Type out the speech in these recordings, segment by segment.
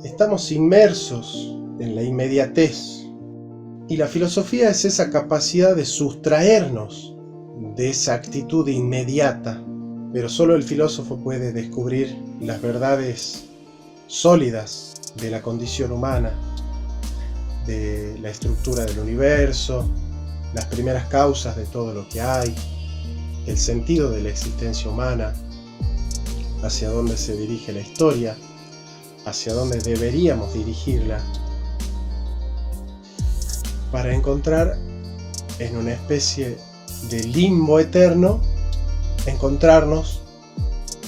Estamos inmersos en la inmediatez y la filosofía es esa capacidad de sustraernos de esa actitud inmediata, pero solo el filósofo puede descubrir las verdades sólidas de la condición humana, de la estructura del universo, las primeras causas de todo lo que hay, el sentido de la existencia humana, hacia dónde se dirige la historia, hacia dónde deberíamos dirigirla, para encontrar en una especie de limbo eterno, encontrarnos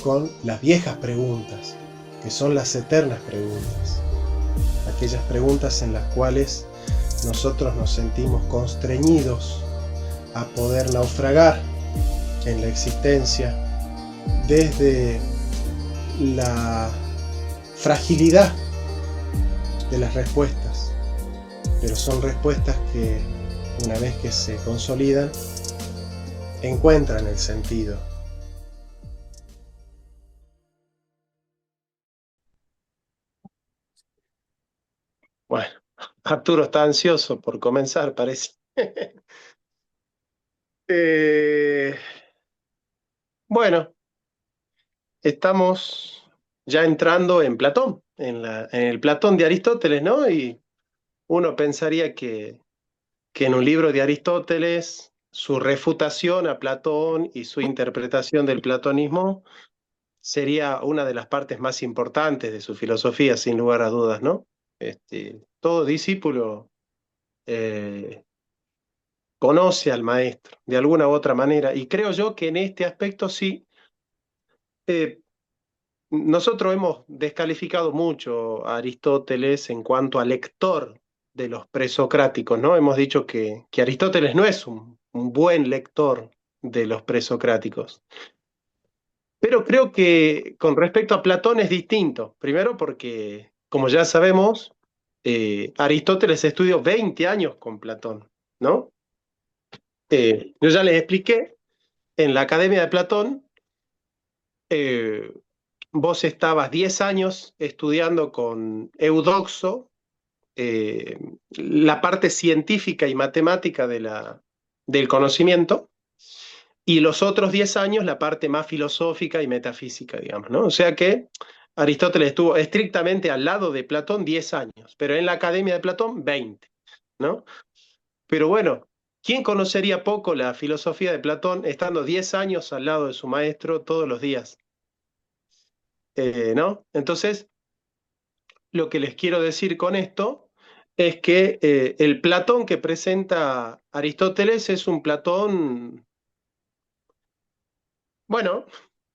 con las viejas preguntas, que son las eternas preguntas, aquellas preguntas en las cuales nosotros nos sentimos constreñidos a poder naufragar en la existencia desde la fragilidad de las respuestas, pero son respuestas que una vez que se consolidan encuentran el sentido. Bueno, Arturo está ansioso por comenzar, parece. Eh, bueno, estamos ya entrando en Platón, en el Platón de Aristóteles, ¿no? Y uno pensaría que en un libro de Aristóteles, su refutación a Platón y su interpretación del platonismo sería una de las partes más importantes de su filosofía, sin lugar a dudas, ¿no? Todo discípulo eh, conoce al maestro de alguna u otra manera, y creo yo que en este aspecto sí. eh, Nosotros hemos descalificado mucho a Aristóteles en cuanto al lector de los presocráticos, ¿no? Hemos dicho que Aristóteles no es un buen lector de los presocráticos. Pero creo que con respecto a Platón es distinto. Primero porque, como ya sabemos, Aristóteles estudió 20 años con Platón, ¿no? Yo ya les expliqué, en la Academia de Platón, eh, vos estabas 10 años estudiando con Eudoxo, eh, la parte científica y matemática del conocimiento, y los otros 10 años la parte más filosófica y metafísica, digamos, ¿no? O sea que Aristóteles estuvo estrictamente al lado de Platón 10 años, pero en la Academia de Platón 20, ¿no? Pero bueno, ¿quién conocería poco la filosofía de Platón estando 10 años al lado de su maestro todos los días? ¿No? Entonces, lo que les quiero decir con esto es que el Platón que presenta Aristóteles es un Platón, bueno,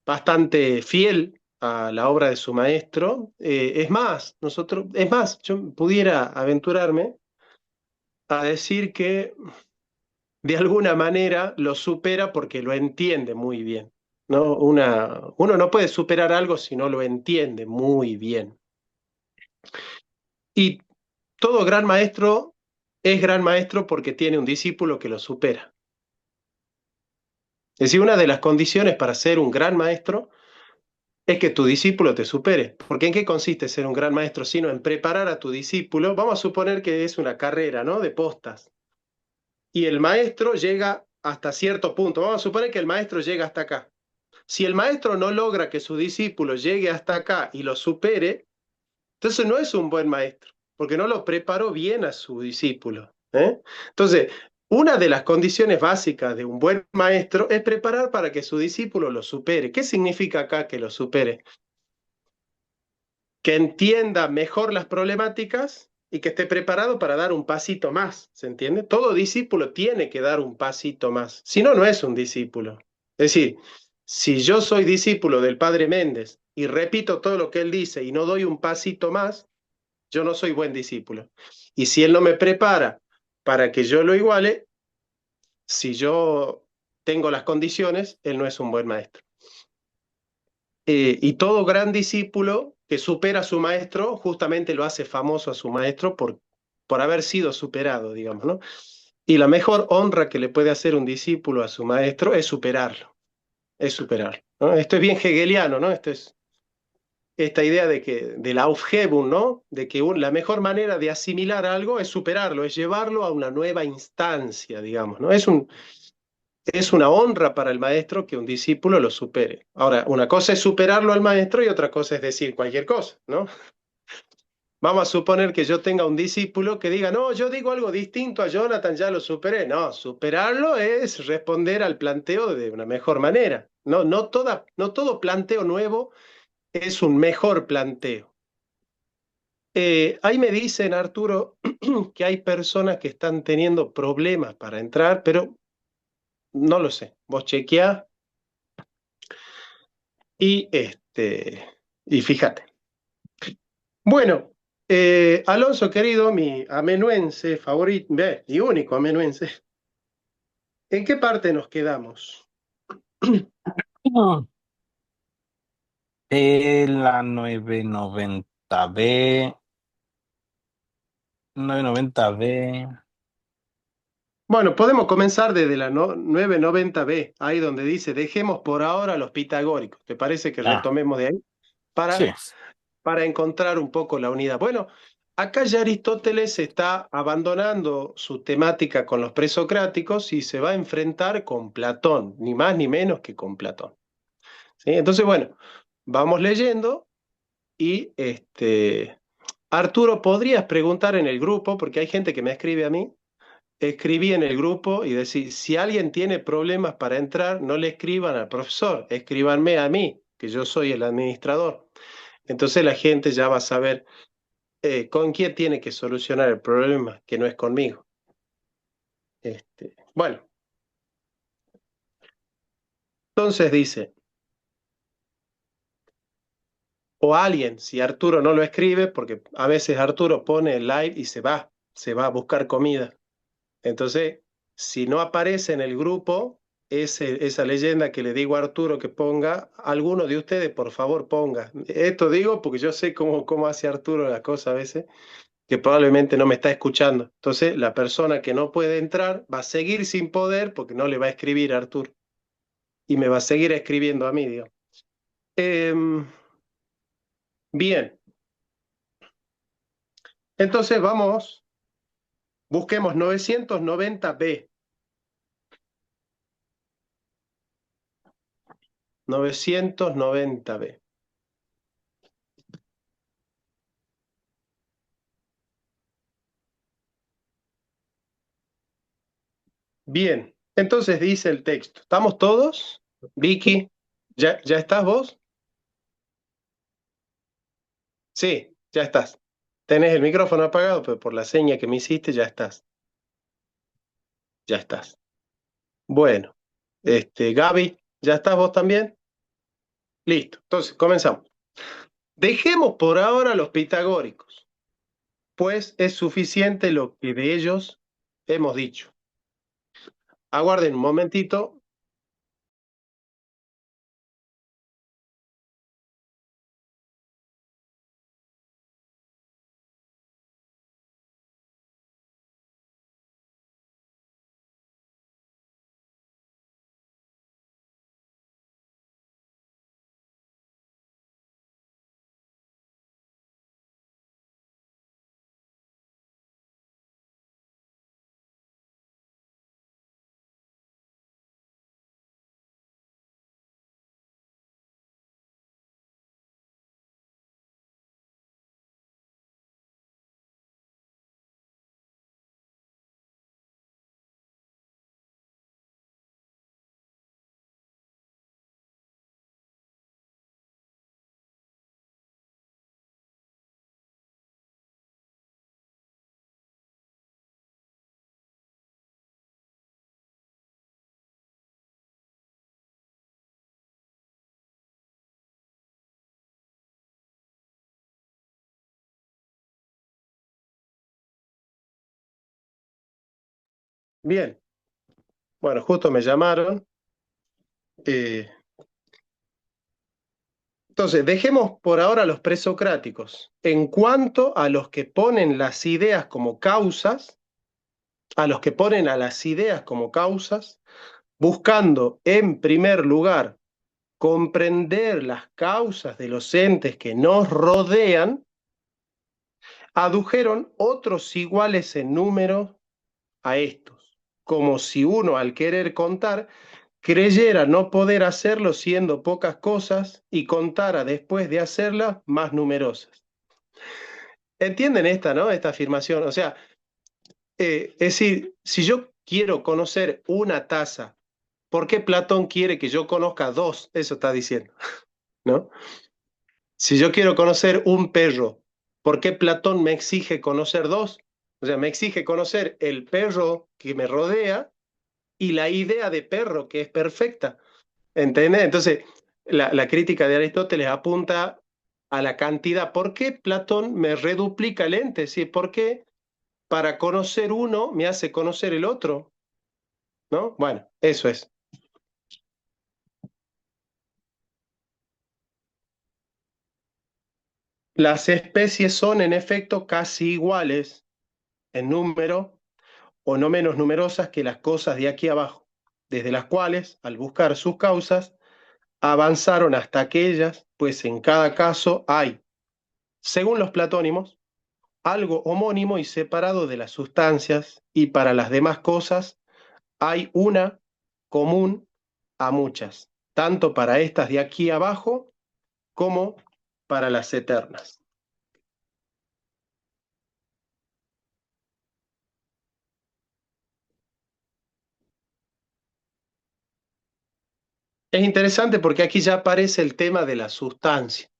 bastante fiel a la obra de su maestro. Es más, yo pudiera aventurarme a decir que de alguna manera lo supera porque lo entiende muy bien, ¿no? Uno no puede superar algo si no lo entiende muy bien. Y todo gran maestro es gran maestro porque tiene un discípulo que lo supera. Es decir, una de las condiciones para ser un gran maestro es que tu discípulo te supere. Porque ¿en qué consiste ser un gran maestro? Sino en preparar a tu discípulo. Vamos a suponer que es una carrera, ¿no? De postas. Y el maestro llega hasta cierto punto. Vamos a suponer que el maestro llega hasta acá. Si el maestro no logra que su discípulo llegue hasta acá y lo supere, entonces no es un buen maestro, porque no lo preparó bien a su discípulo. Entonces, una de las condiciones básicas de un buen maestro es preparar para que su discípulo lo supere. ¿Qué significa acá que lo supere? Que entienda mejor las problemáticas y que esté preparado para dar un pasito más, ¿se entiende? Todo discípulo tiene que dar un pasito más, si no, no es un discípulo. Es decir, si yo soy discípulo del padre Méndez y repito todo lo que él dice y no doy un pasito más, yo no soy buen discípulo. Y si él no me prepara para que yo lo iguale, si yo tengo las condiciones, él no es un buen maestro. Y todo gran discípulo que supera a su maestro, justamente lo hace famoso a su maestro por haber sido superado, digamos, ¿no? Y la mejor honra que le puede hacer un discípulo a su maestro es superarlo, ¿no? Esto es bien hegeliano, ¿no? esta idea de que, de la Aufhebung, ¿no? De que la mejor manera de asimilar algo es superarlo, es llevarlo a una nueva instancia, digamos, ¿no? Es una honra para el maestro que un discípulo lo supere. Ahora, una cosa es superarlo al maestro y otra cosa es decir cualquier cosa, ¿no? Vamos a suponer que yo tenga un discípulo que diga, no, yo digo algo distinto a Jonathan, ya lo superé. No, superarlo es responder al planteo de una mejor manera. No, no todo planteo nuevo es un mejor planteo. Ahí me dicen, Arturo, que hay personas que están teniendo problemas para entrar, pero no lo sé. Vos chequeá y fíjate. Bueno, Alonso, querido, mi amenuense favorito, y único amenuense, ¿en qué parte nos quedamos? Mm. La 990B, 990B. Bueno, podemos comenzar desde la 990B, ahí donde dice, dejemos por ahora los pitagóricos. ¿Te parece que Ah, retomemos de ahí? sí. Para encontrar un poco la unidad. Bueno, acá ya Aristóteles está abandonando su temática con los presocráticos y se va a enfrentar con Platón, ni más ni menos que con Platón. ¿Sí? Entonces, bueno, vamos leyendo y Arturo, ¿podrías preguntar en el grupo? Porque hay gente que me escribe a mí. Escribí en el grupo y decir, si alguien tiene problemas para entrar, no le escriban al profesor, escríbanme a mí, que yo soy el administrador. Entonces la gente ya va a saber con quién tiene que solucionar el problema, que no es conmigo. Bueno, entonces dice, o alguien, si Arturo no lo escribe, porque a veces Arturo pone el live y se va a buscar comida. Entonces, si no aparece en el grupo, esa leyenda que le digo a Arturo que ponga, alguno de ustedes, por favor, ponga. Esto digo porque yo sé cómo hace Arturo la cosa a veces, que probablemente no me está escuchando. Entonces, la persona que no puede entrar va a seguir sin poder porque no le va a escribir a Arturo y me va a seguir escribiendo a mí, digo. Bien, entonces busquemos 990B. 990B. Bien, entonces dice el texto. ¿Estamos todos? Vicky, ¿ya estás vos? Sí, ya estás. Tenés el micrófono apagado, pero por la seña que me hiciste ya estás. Ya estás. Bueno, Gaby, ¿ya estás vos también? Listo. Entonces, comenzamos. Dejemos por ahora los pitagóricos, pues es suficiente lo que de ellos hemos dicho. Aguarden un momentito. Bien, bueno, justo me llamaron. Eh, entonces, dejemos por ahora los presocráticos. En cuanto a los que ponen las ideas como causas, a los que ponen a las ideas como causas, buscando en primer lugar comprender las causas de los entes que nos rodean, adujeron otros iguales en número a estos, como si uno al querer contar creyera no poder hacerlo siendo pocas cosas y contara después de hacerlas más numerosas. ¿Entienden esta, no? Esta afirmación. O sea, es decir, si yo quiero conocer una taza, ¿por qué Platón quiere que yo conozca dos? Eso está diciendo, ¿no? Si yo quiero conocer un perro, ¿por qué Platón me exige conocer dos? O sea, me exige conocer el perro que me rodea y la idea de perro que es perfecta. ¿Entendés? Entonces, la crítica de Aristóteles apunta a la cantidad. ¿Por qué Platón me reduplica el ente? ¿Sí? ¿Por qué para conocer uno me hace conocer el otro? ¿No? Bueno, eso es. Las especies son en efecto casi iguales en número o no menos numerosas que las cosas de aquí abajo, desde las cuales, al buscar sus causas, avanzaron hasta aquellas, pues en cada caso hay, según los platónimos, algo homónimo y separado de las sustancias, y para las demás cosas hay una común a muchas, tanto para estas de aquí abajo como para las eternas. Es interesante porque aquí ya aparece el tema de la sustancia.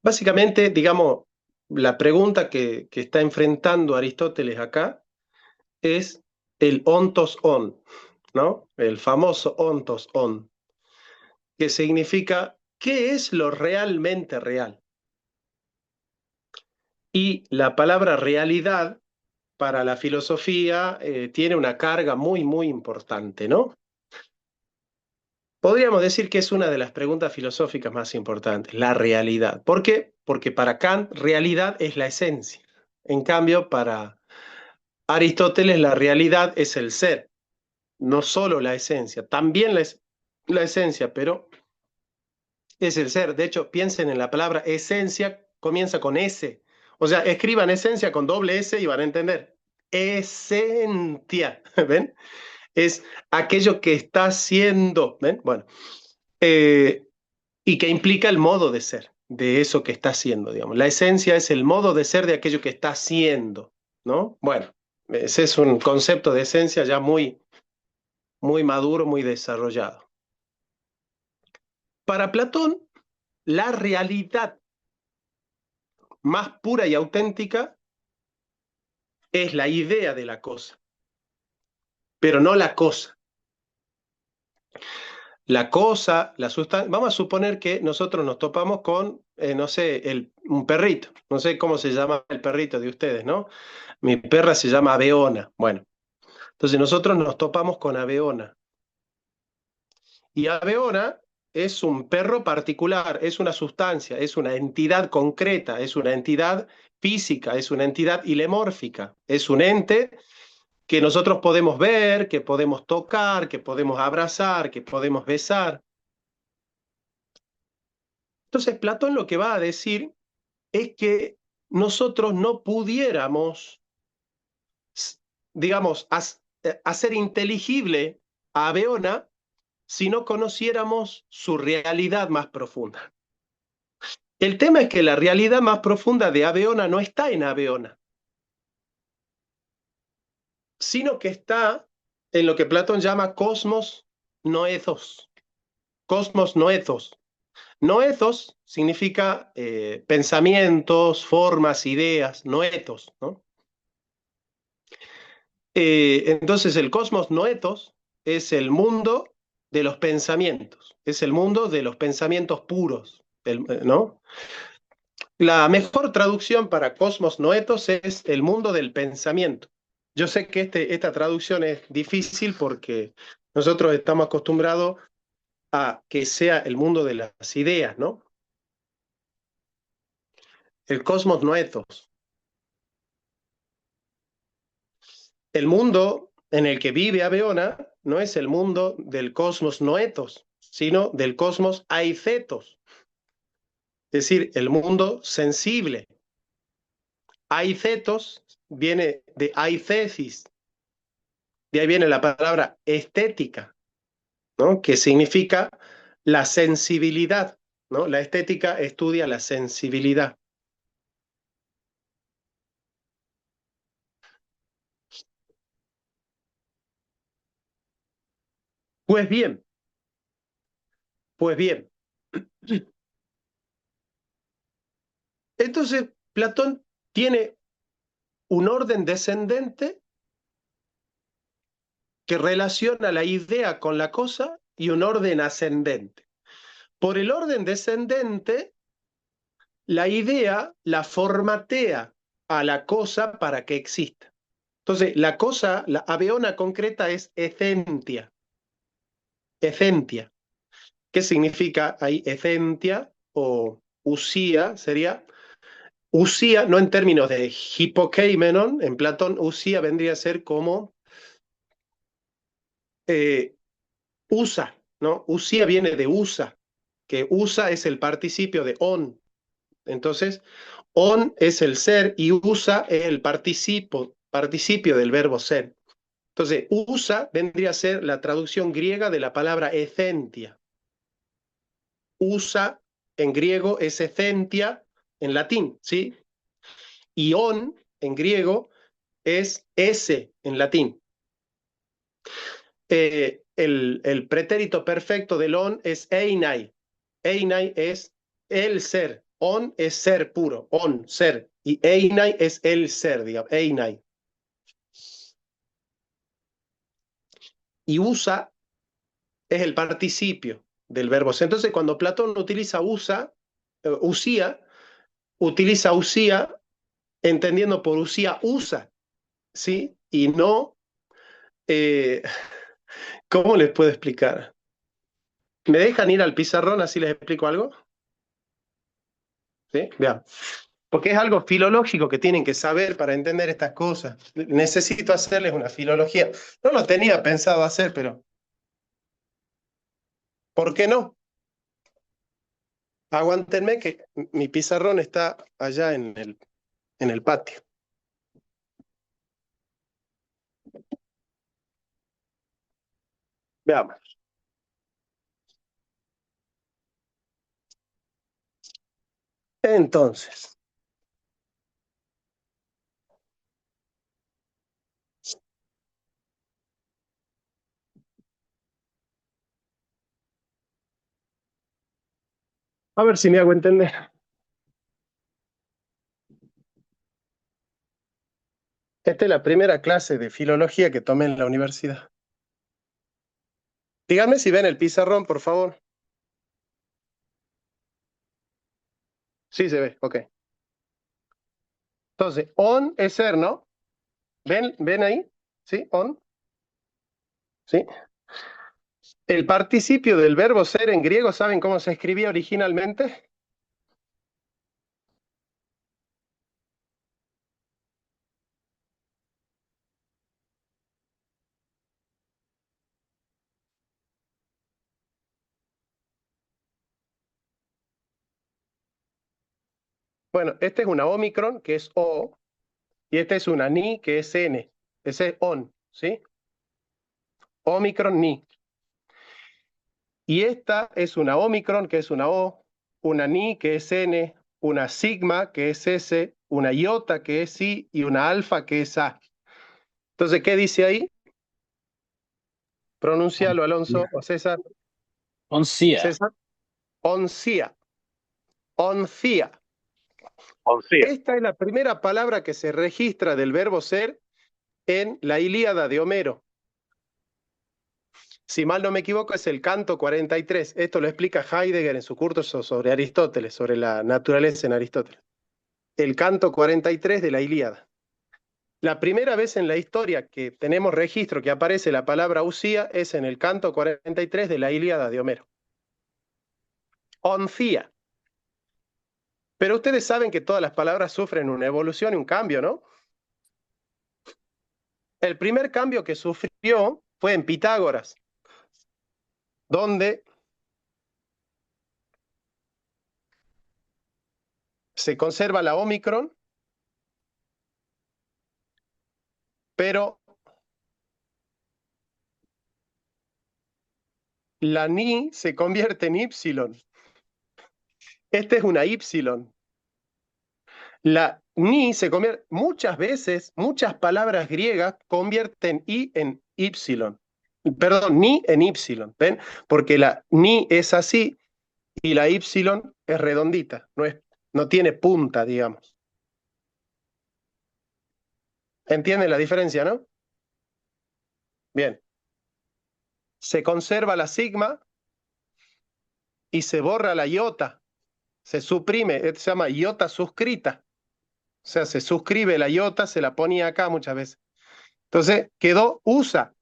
Básicamente, digamos, la pregunta que está enfrentando Aristóteles acá es el ontos on, ¿no? El famoso ontos on, que significa ¿qué es lo realmente real? Y la palabra realidad para la filosofía tiene una carga muy, muy importante, ¿no? Podríamos decir que es una de las preguntas filosóficas más importantes, la realidad. ¿Por qué? Porque para Kant realidad es la esencia. En cambio, para Aristóteles la realidad es el ser, no solo la esencia, también la esencia, pero es el ser. De hecho, piensen en la palabra esencia, comienza con S. O sea, escriban esencia con doble S y van a entender. Esencia, ¿ven? Es aquello que está siendo, ¿ven? Bueno, eh, y que implica el modo de ser de eso que está haciendo, digamos. La esencia es el modo de ser de aquello que está haciendo, ¿no? Bueno, ese es un concepto de esencia ya muy, muy maduro, muy desarrollado. Para Platón, la realidad más pura y auténtica es la idea de la cosa, pero no la cosa. La cosa, la sustancia, vamos a suponer que nosotros nos topamos con, no sé, un perrito, no sé cómo se llama el perrito de ustedes, ¿no? Mi perra se llama Abeona. Bueno, entonces nosotros nos topamos con Abeona. Y Abeona es un perro particular, es una sustancia, es una entidad concreta, es una entidad física, es una entidad ilemórfica, es un ente que nosotros podemos ver, que podemos tocar, que podemos abrazar, que podemos besar. Entonces Platón lo que va a decir es que nosotros no pudiéramos, digamos, hacer inteligible a Abeona si no conociéramos su realidad más profunda. El tema es que la realidad más profunda de Abeona no está en Abeona, sino que está en lo que Platón llama cosmos noethos. Cosmos noethos. Noethos significa pensamientos, formas, ideas, noetos, ¿no? Entonces el cosmos noetos es el mundo de los pensamientos, es el mundo de los pensamientos puros, ¿no? La mejor traducción para cosmos noetos es el mundo del pensamiento. Yo sé que esta traducción es difícil porque nosotros estamos acostumbrados a que sea el mundo de las ideas, ¿no? El cosmos noetos. El mundo en el que vive Abeona no es el mundo del cosmos noetos, sino del cosmos aicetos, es decir, el mundo sensible. Aicetos viene de aicesis, de ahí viene la palabra estética, ¿no? Que significa la sensibilidad, ¿no? La estética estudia la sensibilidad. Pues bien, pues bien. Entonces, Platón tiene un orden descendente que relaciona la idea con la cosa y un orden ascendente. Por el orden descendente, la idea la formatea a la cosa para que exista. Entonces, la cosa, la abeona concreta es ecentia. Ecentia. ¿Qué significa ahí ecentia o usía? Sería usía, no en términos de hipokeimenon, en Platón, usía vendría a ser como usa, ¿no? Usía viene de usa, que usa es el participio de on. Entonces, on es el ser y usa es el participio del verbo ser. Entonces, usa vendría a ser la traducción griega de la palabra ecentia. Usa en griego es ecentia en latín, ¿sí? Y on en griego es ese en latín. El pretérito perfecto del on es einai. Einai es el ser. On es ser puro, on, ser. Y einai es el ser, digamos, einai. Y usa es el participio del verbo ser. Entonces, cuando Platón utiliza usía, utiliza usía entendiendo por usía usa, ¿sí? Y no, eh, ¿cómo les puedo explicar? ¿Me dejan ir al pizarrón así les explico algo? ¿Sí? Vean. Porque es algo filológico que tienen que saber para entender estas cosas. Necesito hacerles una filología. No lo tenía pensado hacer, pero ¿por qué no? Aguántenme que mi pizarrón está allá en el patio. Veamos. Entonces, a ver si me hago entender. Esta es la primera clase de filología que tomé en la universidad. Díganme si ven el pizarrón, por favor. Sí se ve, ok. Entonces, on es ser, ¿no? ¿Ven ahí? ¿Sí? On. ¿Sí? El participio del verbo ser en griego, ¿saben cómo se escribía originalmente? Bueno, este es una omicron, que es O, y este es una ni, que es N. Ese es on, ¿sí? Omicron ni. Y esta es una omicron, que es una O, una ni, que es N, una sigma, que es S, una iota, que es I, y una alfa, que es A. Entonces, ¿qué dice ahí? Pronuncialo, Alonso, o César. Oncía. César. Oncía. Oncía. Oncía. Esta es la primera palabra que se registra del verbo ser en la Ilíada de Homero. Si mal no me equivoco, es el canto 43. Esto lo explica Heidegger en su curso sobre Aristóteles, sobre la naturaleza en Aristóteles. El canto 43 de la Ilíada. La primera vez en la historia que tenemos registro que aparece la palabra usía es en el canto 43 de la Ilíada de Homero. Oncía. Pero ustedes saben que todas las palabras sufren una evolución y un cambio, ¿no? El primer cambio que sufrió fue en Pitágoras, donde se conserva la Omicron, pero la ni se convierte en Y. Esta es una Y. La ni se convierte, muchas veces, muchas palabras griegas convierten I en Y. Perdón, ni en Y, ¿ven? Porque la ni es así y la Y es redondita, no tiene punta, digamos. ¿Entienden la diferencia, no? Bien. Se conserva la sigma y se borra la iota, se suprime, se llama iota suscrita. O sea, se suscribe la iota, se la ponía acá muchas veces. Entonces, quedó USA.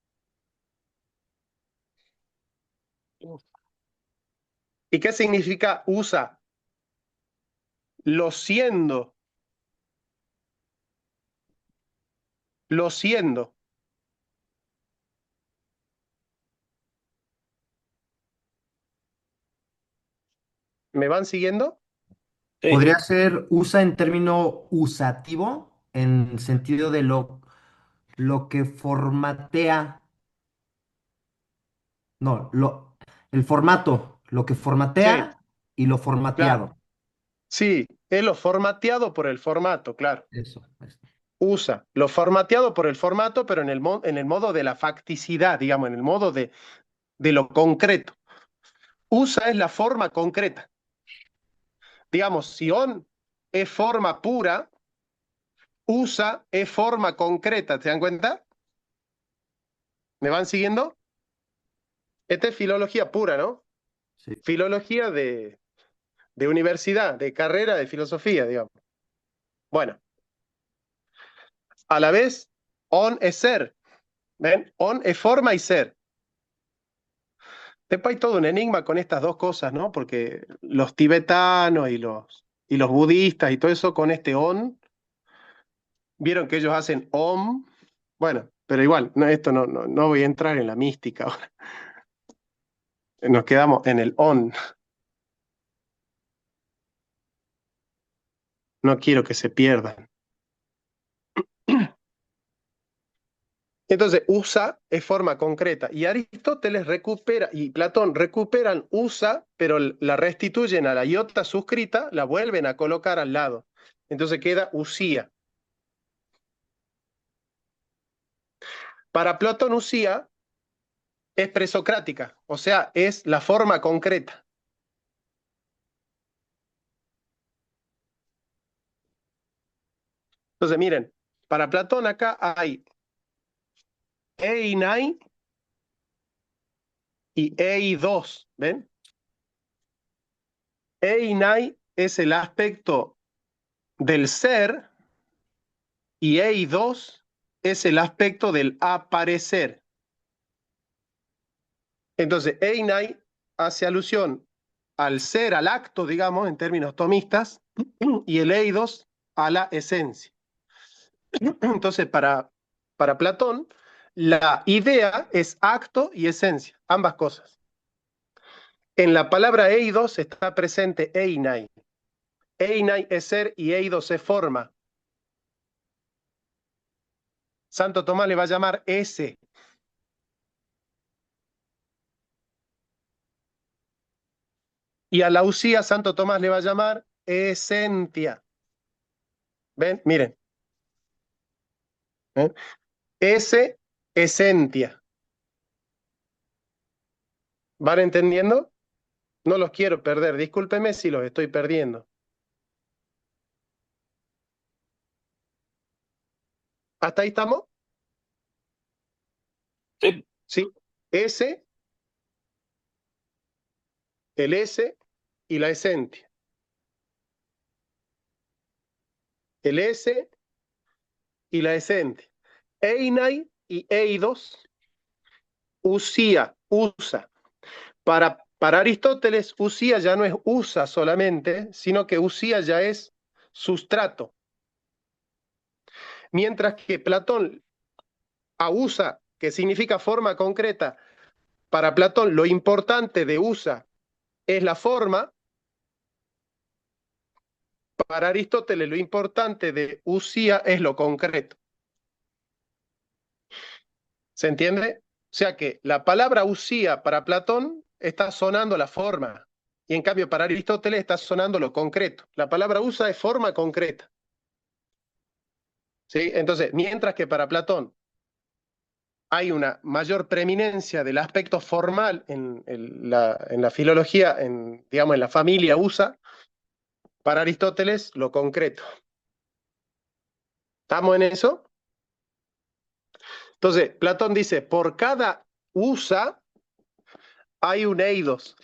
¿Y qué significa USA? Lo siendo. Lo siendo. ¿Me van siguiendo? Sí. Podría ser usa en término usativo, en sentido de lo que formatea, no, el formato, lo que Sí, formatea y lo claro. formateado. Sí, es lo formateado por el formato, claro. Eso. USA, lo formateado por el formato, pero en el modo de la facticidad, digamos, en el modo de lo concreto. USA es la forma concreta. Digamos, si on es forma pura, USA es forma concreta, ¿se dan cuenta? ¿Me van siguiendo? Esta es filología pura, ¿no? Sí. Filología de universidad, de carrera de filosofía, digamos. Bueno, a la vez, on es ser. ¿Ven? On es forma y ser. Después hay todo un enigma con estas dos cosas, ¿no? Porque los tibetanos y los budistas y todo eso con este on, vieron que ellos hacen om. Bueno, pero igual, no, esto no voy a entrar en la mística ahora. Nos quedamos en el on. No quiero que se pierdan. Entonces, usa es forma concreta. Y Aristóteles recupera, y Platón recuperan usa, pero la restituyen a la iota suscrita, la vuelven a colocar al lado. Entonces queda usía. Para Platón, usía es presocrática, o sea, es la forma concreta. Entonces, miren, para Platón acá hay einai y ei2, ¿ven? Einai es el aspecto del ser y ei2 es el aspecto del aparecer. Entonces, einai hace alusión al ser, al acto, digamos, en términos tomistas, y el eidos a la esencia. Entonces, para Platón, la idea es acto y esencia, ambas cosas. En la palabra eidos está presente einai. Einai es ser y eidos es forma. Santo Tomás le va a llamar ese. Y a la usía Santo Tomás le va a llamar esentia. ¿Ven? Miren. ¿Ven? Ese, esentia. ¿Van entendiendo? No los quiero perder. Discúlpeme si los estoy perdiendo. ¿Hasta ahí estamos? Sí. Sí. S, el S y la esentia. El S y la esentia. Einai y eidos, usía, usa. Para Aristóteles, usía ya no es usa solamente, sino que usía ya es sustrato. Mientras que Platón ausa, que significa forma concreta. Para Platón, lo importante de usa es la forma. Para Aristóteles, lo importante de usía es lo concreto. ¿Se entiende? O sea que la palabra usía para Platón está sonando la forma, y en cambio para Aristóteles está sonando lo concreto. La palabra usa es forma concreta. ¿Sí? Entonces, mientras que para Platón hay una mayor preeminencia del aspecto formal en la filología, digamos, en la familia usa, para Aristóteles lo concreto. ¿Estamos en eso? Entonces, Platón dice, por cada usa hay un eidos.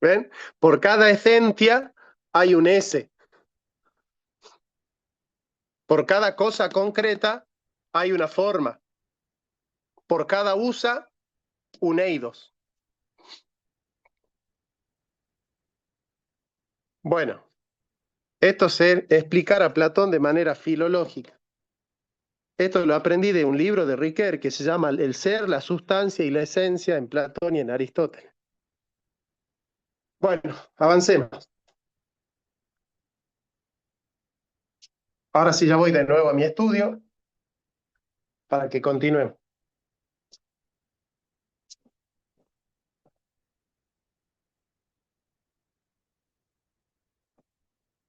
¿Ven? Por cada esencia hay un S. Por cada cosa concreta hay una forma. Por cada usa, un eidos. Bueno, esto es explicar a Platón de manera filológica. Esto lo aprendí de un libro de Riquet que se llama El ser, la sustancia y la esencia en Platón y en Aristóteles. Bueno, avancemos. Ahora sí ya voy de nuevo a mi estudio para que continuemos.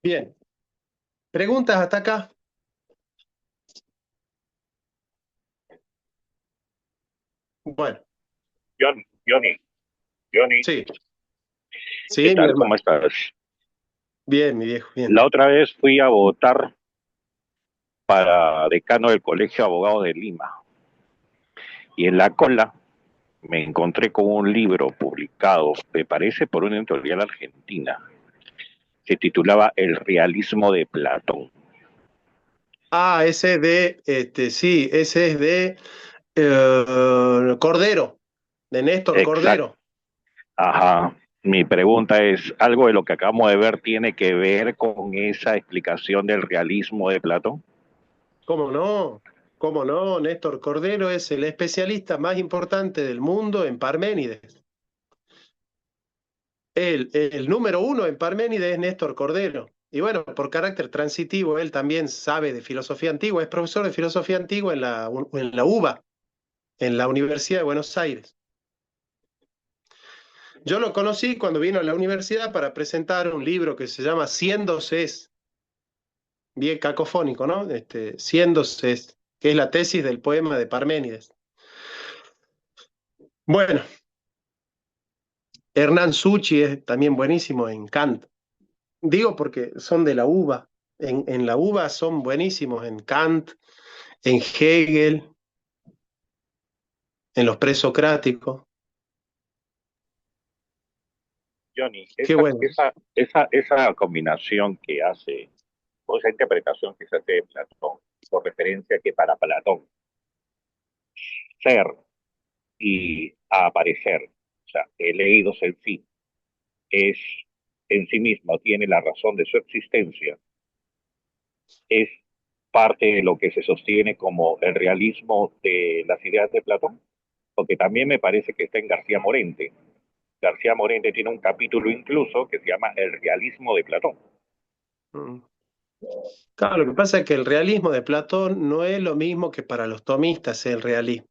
Bien. ¿Preguntas hasta acá? Bueno. Johnny, Sí. ¿qué Sí, mi tal? hermano. ¿Cómo estás? Bien, mi viejo, bien. La otra vez fui a votar para decano del Colegio de Abogados de Lima y en la cola me encontré con un libro publicado, me parece, por una editorial argentina. Se titulaba El realismo de Platón. Ah, ese sí, ese es de Cordero, de Néstor Exacto. Cordero. Ajá. Mi pregunta es, ¿algo de lo que acabamos de ver tiene que ver con esa explicación del realismo de Platón? ¿Cómo no? ¿Cómo no? Néstor Cordero es el especialista más importante del mundo en Parménides. El número uno en Parménides es Néstor Cordero. Y bueno, por carácter transitivo, él también sabe de filosofía antigua, es profesor de filosofía antigua en la UBA, en la Universidad de Buenos Aires. Yo lo conocí cuando vino a la universidad para presentar un libro que se llama Siéndose es, bien cacofónico, ¿no? Siéndose es, que es la tesis del poema de Parménides. Bueno, Hernán Suchi es también buenísimo en Kant. Digo porque son de la UBA. En la UBA son buenísimos en Kant, en Hegel, en los presocráticos. Johnny, Qué bueno. esa combinación que hace, o esa interpretación que se hace de Platón, por referencia que para Platón, ser y aparecer, o sea, el leído en sí, es en sí mismo, tiene la razón de su existencia, es parte de lo que se sostiene como el realismo de las ideas de Platón, porque también me parece que está en García Morente. García Morente tiene un capítulo incluso que se llama El realismo de Platón. Mm. Claro, lo que pasa es que el realismo de Platón no es lo mismo que para los tomistas el realismo.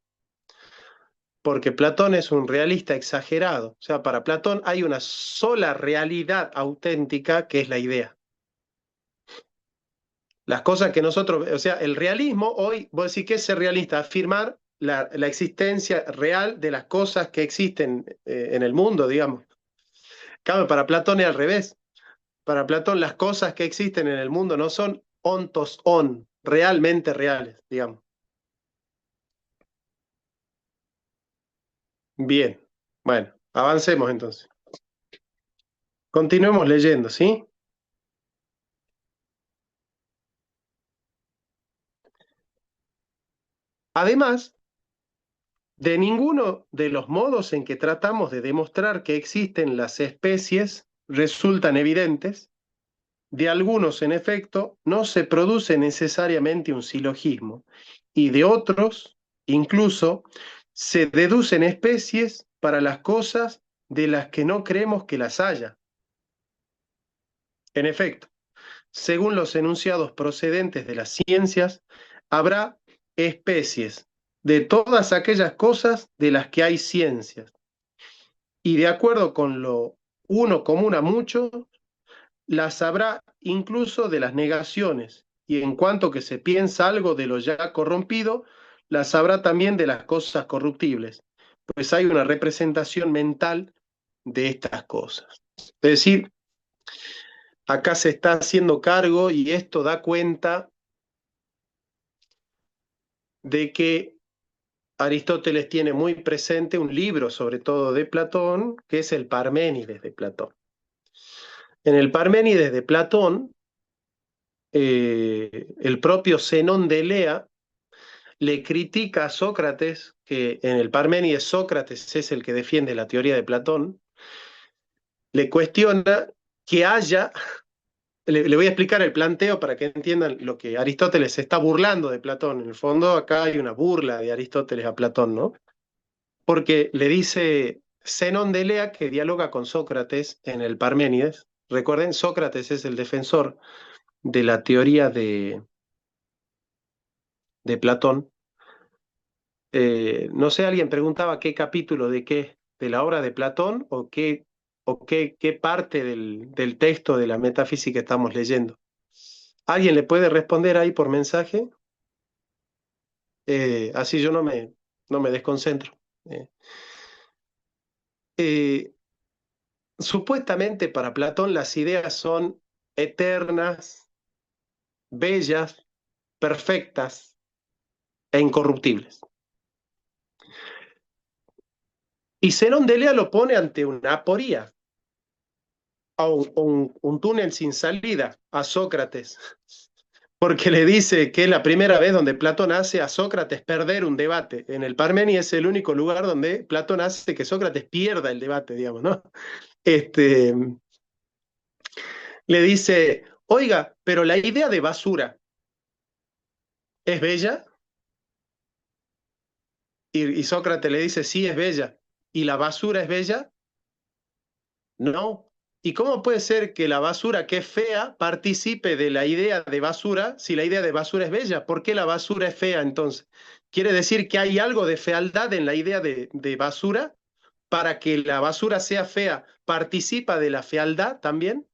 Porque Platón es un realista exagerado. O sea, para Platón hay una sola realidad auténtica que es la idea. Las cosas que nosotros, o sea, el realismo hoy, vos decís que es ser realista, afirmar la existencia real de las cosas que existen en el mundo, digamos. Claro, para Platón es al revés. Para Platón las cosas que existen en el mundo no son ontos on, realmente reales, digamos. Bien, bueno, avancemos entonces. Continuemos leyendo, ¿sí? Además, de ninguno de los modos en que tratamos de demostrar que existen las especies resultan evidentes. De algunos, en efecto, no se produce necesariamente un silogismo, y de otros, incluso, se deducen especies para las cosas de las que no creemos que las haya. En efecto, según los enunciados procedentes de las ciencias, habrá especies de todas aquellas cosas de las que hay ciencias. Y de acuerdo con lo uno común a muchos, las habrá incluso de las negaciones. Y en cuanto que se piensa algo de lo ya corrompido, las habrá también de las cosas corruptibles, pues hay una representación mental de estas cosas. Es decir, acá se está haciendo cargo y esto da cuenta de que Aristóteles tiene muy presente un libro, sobre todo de Platón, que es el Parménides de Platón. En el Parménides de Platón, el propio Zenón de Elea le critica a Sócrates, que en el Parménides Sócrates es el que defiende la teoría de Platón, le cuestiona que haya, le voy a explicar el planteo para que entiendan lo que Aristóteles se está burlando de Platón. En el fondo acá hay una burla de Aristóteles a Platón, ¿no? Porque le dice Zenón de Elea, que dialoga con Sócrates en el Parménides. Recuerden, Sócrates es el defensor de la teoría de Platón. No sé, alguien preguntaba qué capítulo de qué, de la obra de Platón qué parte del texto de la metafísica estamos leyendo. ¿Alguien le puede responder ahí por mensaje? Así yo no me desconcentro. Eh, eh, Supuestamente para Platón las ideas son eternas, bellas, perfectas e incorruptibles. Y Zenón de Elea lo pone ante una aporía, un túnel sin salida a Sócrates, porque le dice que es la primera vez donde Platón hace a Sócrates perder un debate. En el Parménides es el único lugar donde Platón hace que Sócrates pierda el debate, digamos, ¿no? Le dice, oiga, pero la idea de basura es bella. Y Sócrates le dice, sí, es bella. ¿Y la basura es bella? No. ¿Y cómo puede ser que la basura que es fea participe de la idea de basura si la idea de basura es bella? ¿Por qué la basura es fea entonces? ¿Quiere decir que hay algo de fealdad en la idea de basura? ¿Para que la basura sea fea, participa de la fealdad también?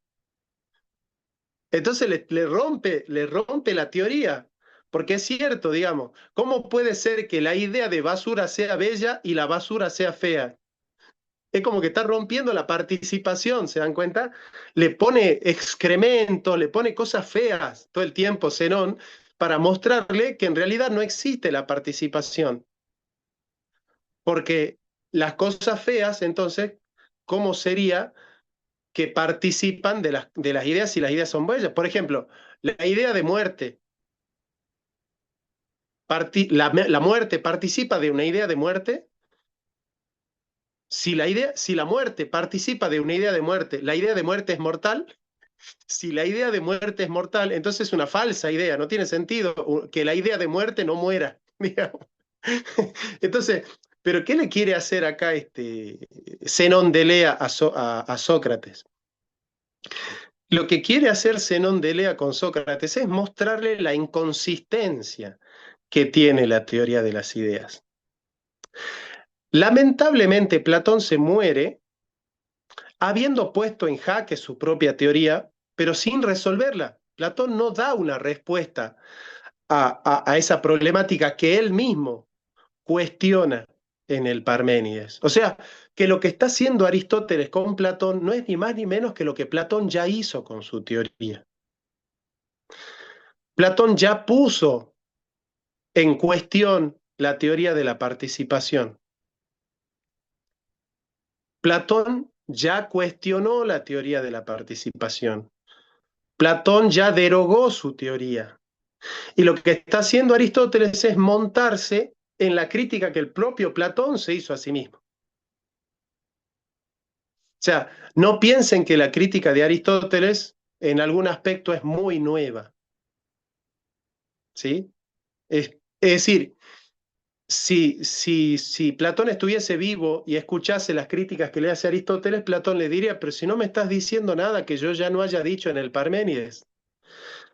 Entonces le rompe la teoría, porque es cierto, digamos, ¿cómo puede ser que la idea de basura sea bella y la basura sea fea? Es como que está rompiendo la participación, ¿se dan cuenta? Le pone excremento, le pone cosas feas todo el tiempo, Zenón, para mostrarle que en realidad no existe la participación. Porque las cosas feas, entonces, ¿cómo sería que participan de las ideas si las ideas son bellas? Por ejemplo, la idea de muerte. La muerte participa de una idea de muerte. Si la muerte participa de una idea de muerte, la idea de muerte es mortal. Si la idea de muerte es mortal, entonces es una falsa idea, no tiene sentido que la idea de muerte no muera, digamos. Entonces, ¿pero qué le quiere hacer acá Zenón de Elea a Sócrates? Lo que quiere hacer Zenón de Elea con Sócrates es mostrarle la inconsistencia que tiene la teoría de las ideas. Lamentablemente, Platón se muere habiendo puesto en jaque su propia teoría, pero sin resolverla. Platón no da una respuesta a esa problemática que él mismo cuestiona en el Parménides. O sea, que lo que está haciendo Aristóteles con Platón no es ni más ni menos que lo que Platón ya hizo con su teoría. Platón ya puso en cuestión la teoría de la participación. Platón ya cuestionó la teoría de la participación. Platón ya derogó su teoría. Y lo que está haciendo Aristóteles es montarse en la crítica que el propio Platón se hizo a sí mismo. O sea, no piensen que la crítica de Aristóteles en algún aspecto es muy nueva. ¿Sí? Es decir, si Platón estuviese vivo y escuchase las críticas que le hace Aristóteles, Platón le diría, pero si no me estás diciendo nada que yo ya no haya dicho en el Parménides.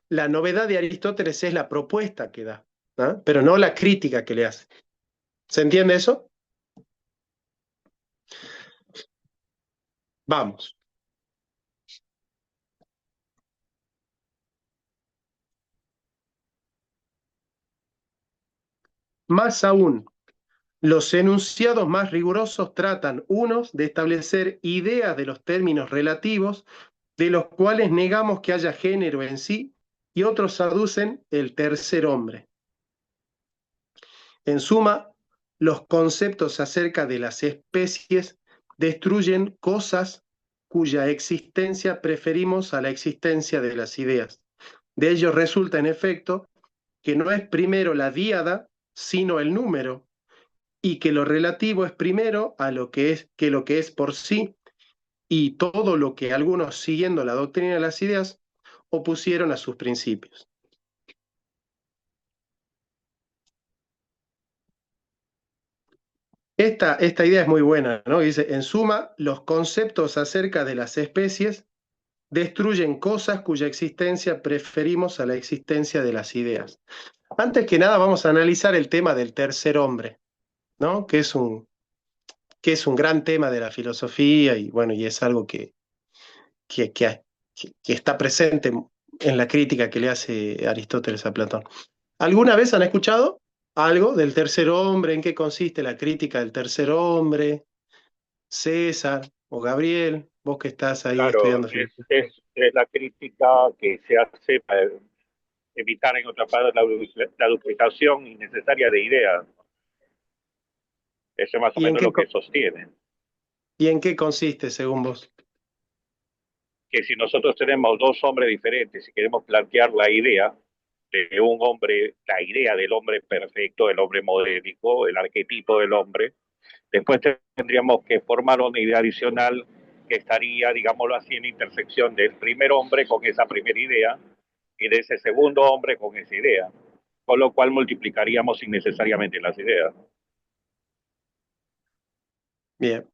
La novedad de Aristóteles es la propuesta que da, ¿ah? Pero no la crítica que le hace. ¿Se entiende eso? Vamos. Más aún, los enunciados más rigurosos tratan, unos, de establecer ideas de los términos relativos, de los cuales negamos que haya género en sí, y otros aducen el tercer hombre. En suma, los conceptos acerca de las especies destruyen cosas cuya existencia preferimos a la existencia de las ideas. De ello resulta, en efecto, que no es primero la díada, sino el número, y que lo relativo es primero a lo que es por sí, y todo lo que algunos, siguiendo la doctrina de las ideas, opusieron a sus principios. Esta idea es muy buena, ¿no? Dice, en suma, los conceptos acerca de las especies destruyen cosas cuya existencia preferimos a la existencia de las ideas. Antes que nada, vamos a analizar el tema del tercer hombre, ¿no? Que es un gran tema de la filosofía y bueno, y es algo que está presente en la crítica que le hace Aristóteles a Platón. ¿Alguna vez han escuchado algo del tercer hombre? ¿En qué consiste la crítica del tercer hombre? César o Gabriel, vos que estás ahí Claro, estudiando filosofía. es la crítica que se hace para evitar, en otra parte, la duplicación innecesaria de ideas. Eso es más o ¿Y en menos qué, lo que sostiene. y en qué consiste, según vos? Que si nosotros tenemos dos hombres diferentes y queremos plantear la idea de un hombre, la idea del hombre perfecto, el hombre modélico, el arquetipo del hombre, después tendríamos que formar una idea adicional que estaría, digámoslo así, en intersección del primer hombre con esa primera idea y de ese segundo hombre con esa idea, con lo cual multiplicaríamos innecesariamente las ideas. Bien.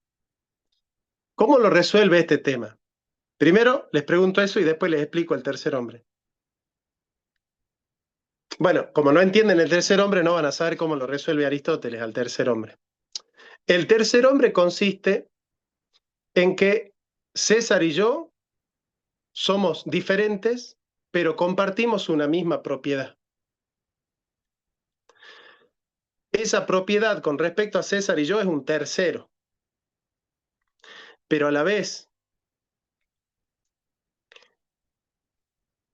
¿Cómo lo resuelve este tema? Primero les pregunto eso y después les explico el tercer hombre. Bueno, como no entienden el tercer hombre, no van a saber cómo lo resuelve Aristóteles al tercer hombre. El tercer hombre consiste en que César y yo somos diferentes, pero compartimos una misma propiedad. Esa propiedad con respecto a César y yo es un tercero, pero a la vez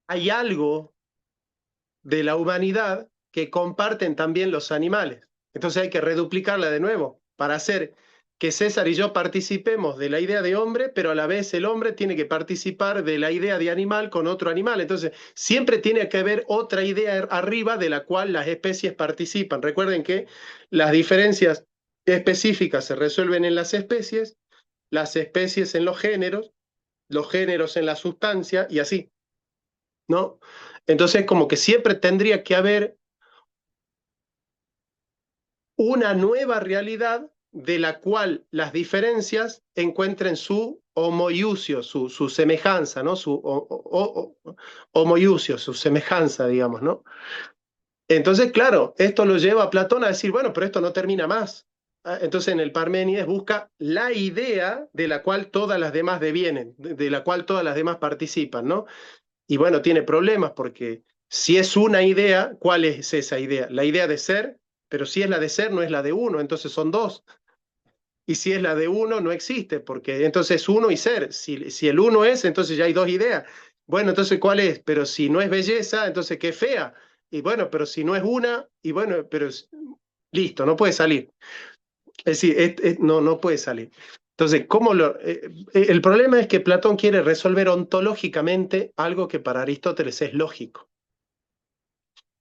hay algo de la humanidad que comparten también los animales. Entonces hay que reduplicarla de nuevo para hacer que César y yo participemos de la idea de hombre, pero a la vez el hombre tiene que participar de la idea de animal con otro animal. Entonces siempre tiene que haber otra idea arriba de la cual las especies participan. Recuerden que las diferencias específicas se resuelven en las especies en los géneros en la sustancia y así, ¿no? Entonces, como que siempre tendría que haber una nueva realidad de la cual las diferencias encuentren su homoiusio, su semejanza, ¿no? Su homoiusio, su semejanza, digamos, ¿no? Entonces, claro, esto lo lleva a Platón a decir, bueno, pero esto no termina más. Entonces, en el Parménides busca la idea de la cual todas las demás devienen, de la cual todas las demás participan, ¿no? Y bueno, tiene problemas porque si es una idea, ¿cuál es esa idea? La idea de ser, pero si es la de ser, no es la de uno, entonces son dos. Y si es la de uno, no existe, porque entonces es uno y ser. Si el uno es, entonces ya hay dos ideas. Bueno, entonces ¿cuál es? Pero si no es belleza, entonces qué fea. Y bueno, pero si no es una, y bueno, pero listo, no puede salir. Es decir, no puede salir. Entonces, el problema es que Platón quiere resolver ontológicamente algo que para Aristóteles es lógico.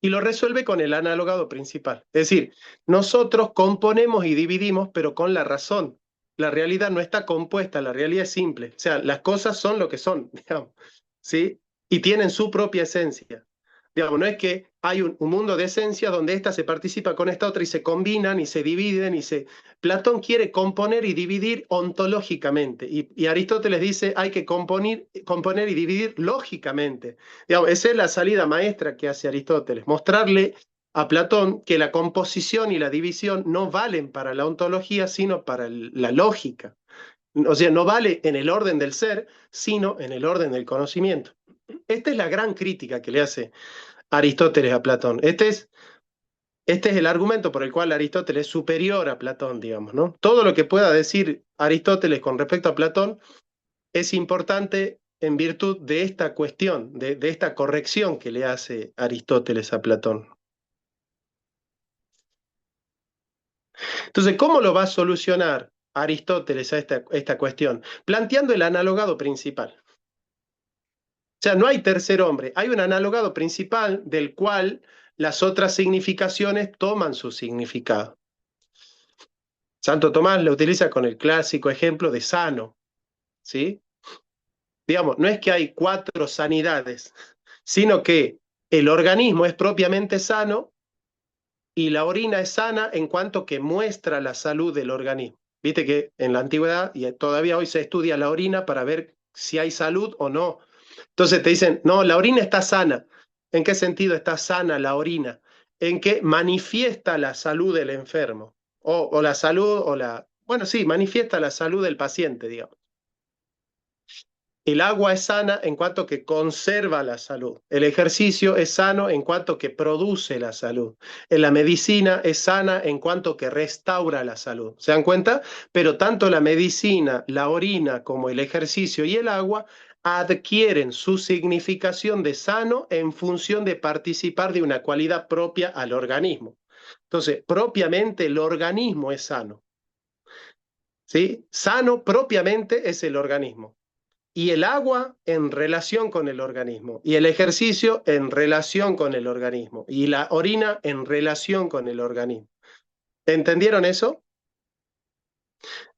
Y lo resuelve con el analogado principal. Es decir, nosotros componemos y dividimos, pero con la razón. La realidad no está compuesta, la realidad es simple. O sea, las cosas son lo que son, digamos, ¿sí? Y tienen su propia esencia. Digamos, no es que hay un mundo de esencias donde esta se participa con esta otra y se combinan y se dividen Platón quiere componer y dividir ontológicamente y Aristóteles dice hay que componer y dividir lógicamente. Digamos, esa es la salida maestra que hace Aristóteles, mostrarle a Platón que la composición y la división no valen para la ontología, sino para la lógica. O sea, no vale en el orden del ser, sino en el orden del conocimiento. Esta es la gran crítica que le hace Aristóteles a Platón. Este es el argumento por el cual Aristóteles es superior a Platón, digamos, ¿no? Todo lo que pueda decir Aristóteles con respecto a Platón es importante en virtud de esta cuestión, de esta corrección que le hace Aristóteles a Platón. Entonces, ¿cómo lo va a solucionar Aristóteles a esta cuestión? Planteando el analogado principal. O sea, no hay tercer hombre, hay un analogado principal del cual las otras significaciones toman su significado. Santo Tomás lo utiliza con el clásico ejemplo de sano, ¿sí? Digamos, no es que hay 4 sanidades, sino que el organismo es propiamente sano y la orina es sana en cuanto que muestra la salud del organismo. Viste que en la antigüedad y todavía hoy se estudia la orina para ver si hay salud o no. Entonces te dicen, no, la orina está sana. ¿En qué sentido está sana la orina? En que manifiesta la salud del enfermo. O la salud, bueno, sí, manifiesta la salud del paciente, digamos. El agua es sana en cuanto que conserva la salud. El ejercicio es sano en cuanto que produce la salud. En la medicina es sana en cuanto que restaura la salud. ¿Se dan cuenta? Pero tanto la medicina, la orina, como el ejercicio y el agua adquieren su significación de sano en función de participar de una cualidad propia al organismo. Entonces, propiamente el organismo es sano. ¿Sí? Sano propiamente es el organismo. Y el agua en relación con el organismo, y el ejercicio en relación con el organismo, y la orina en relación con el organismo. ¿Entendieron eso?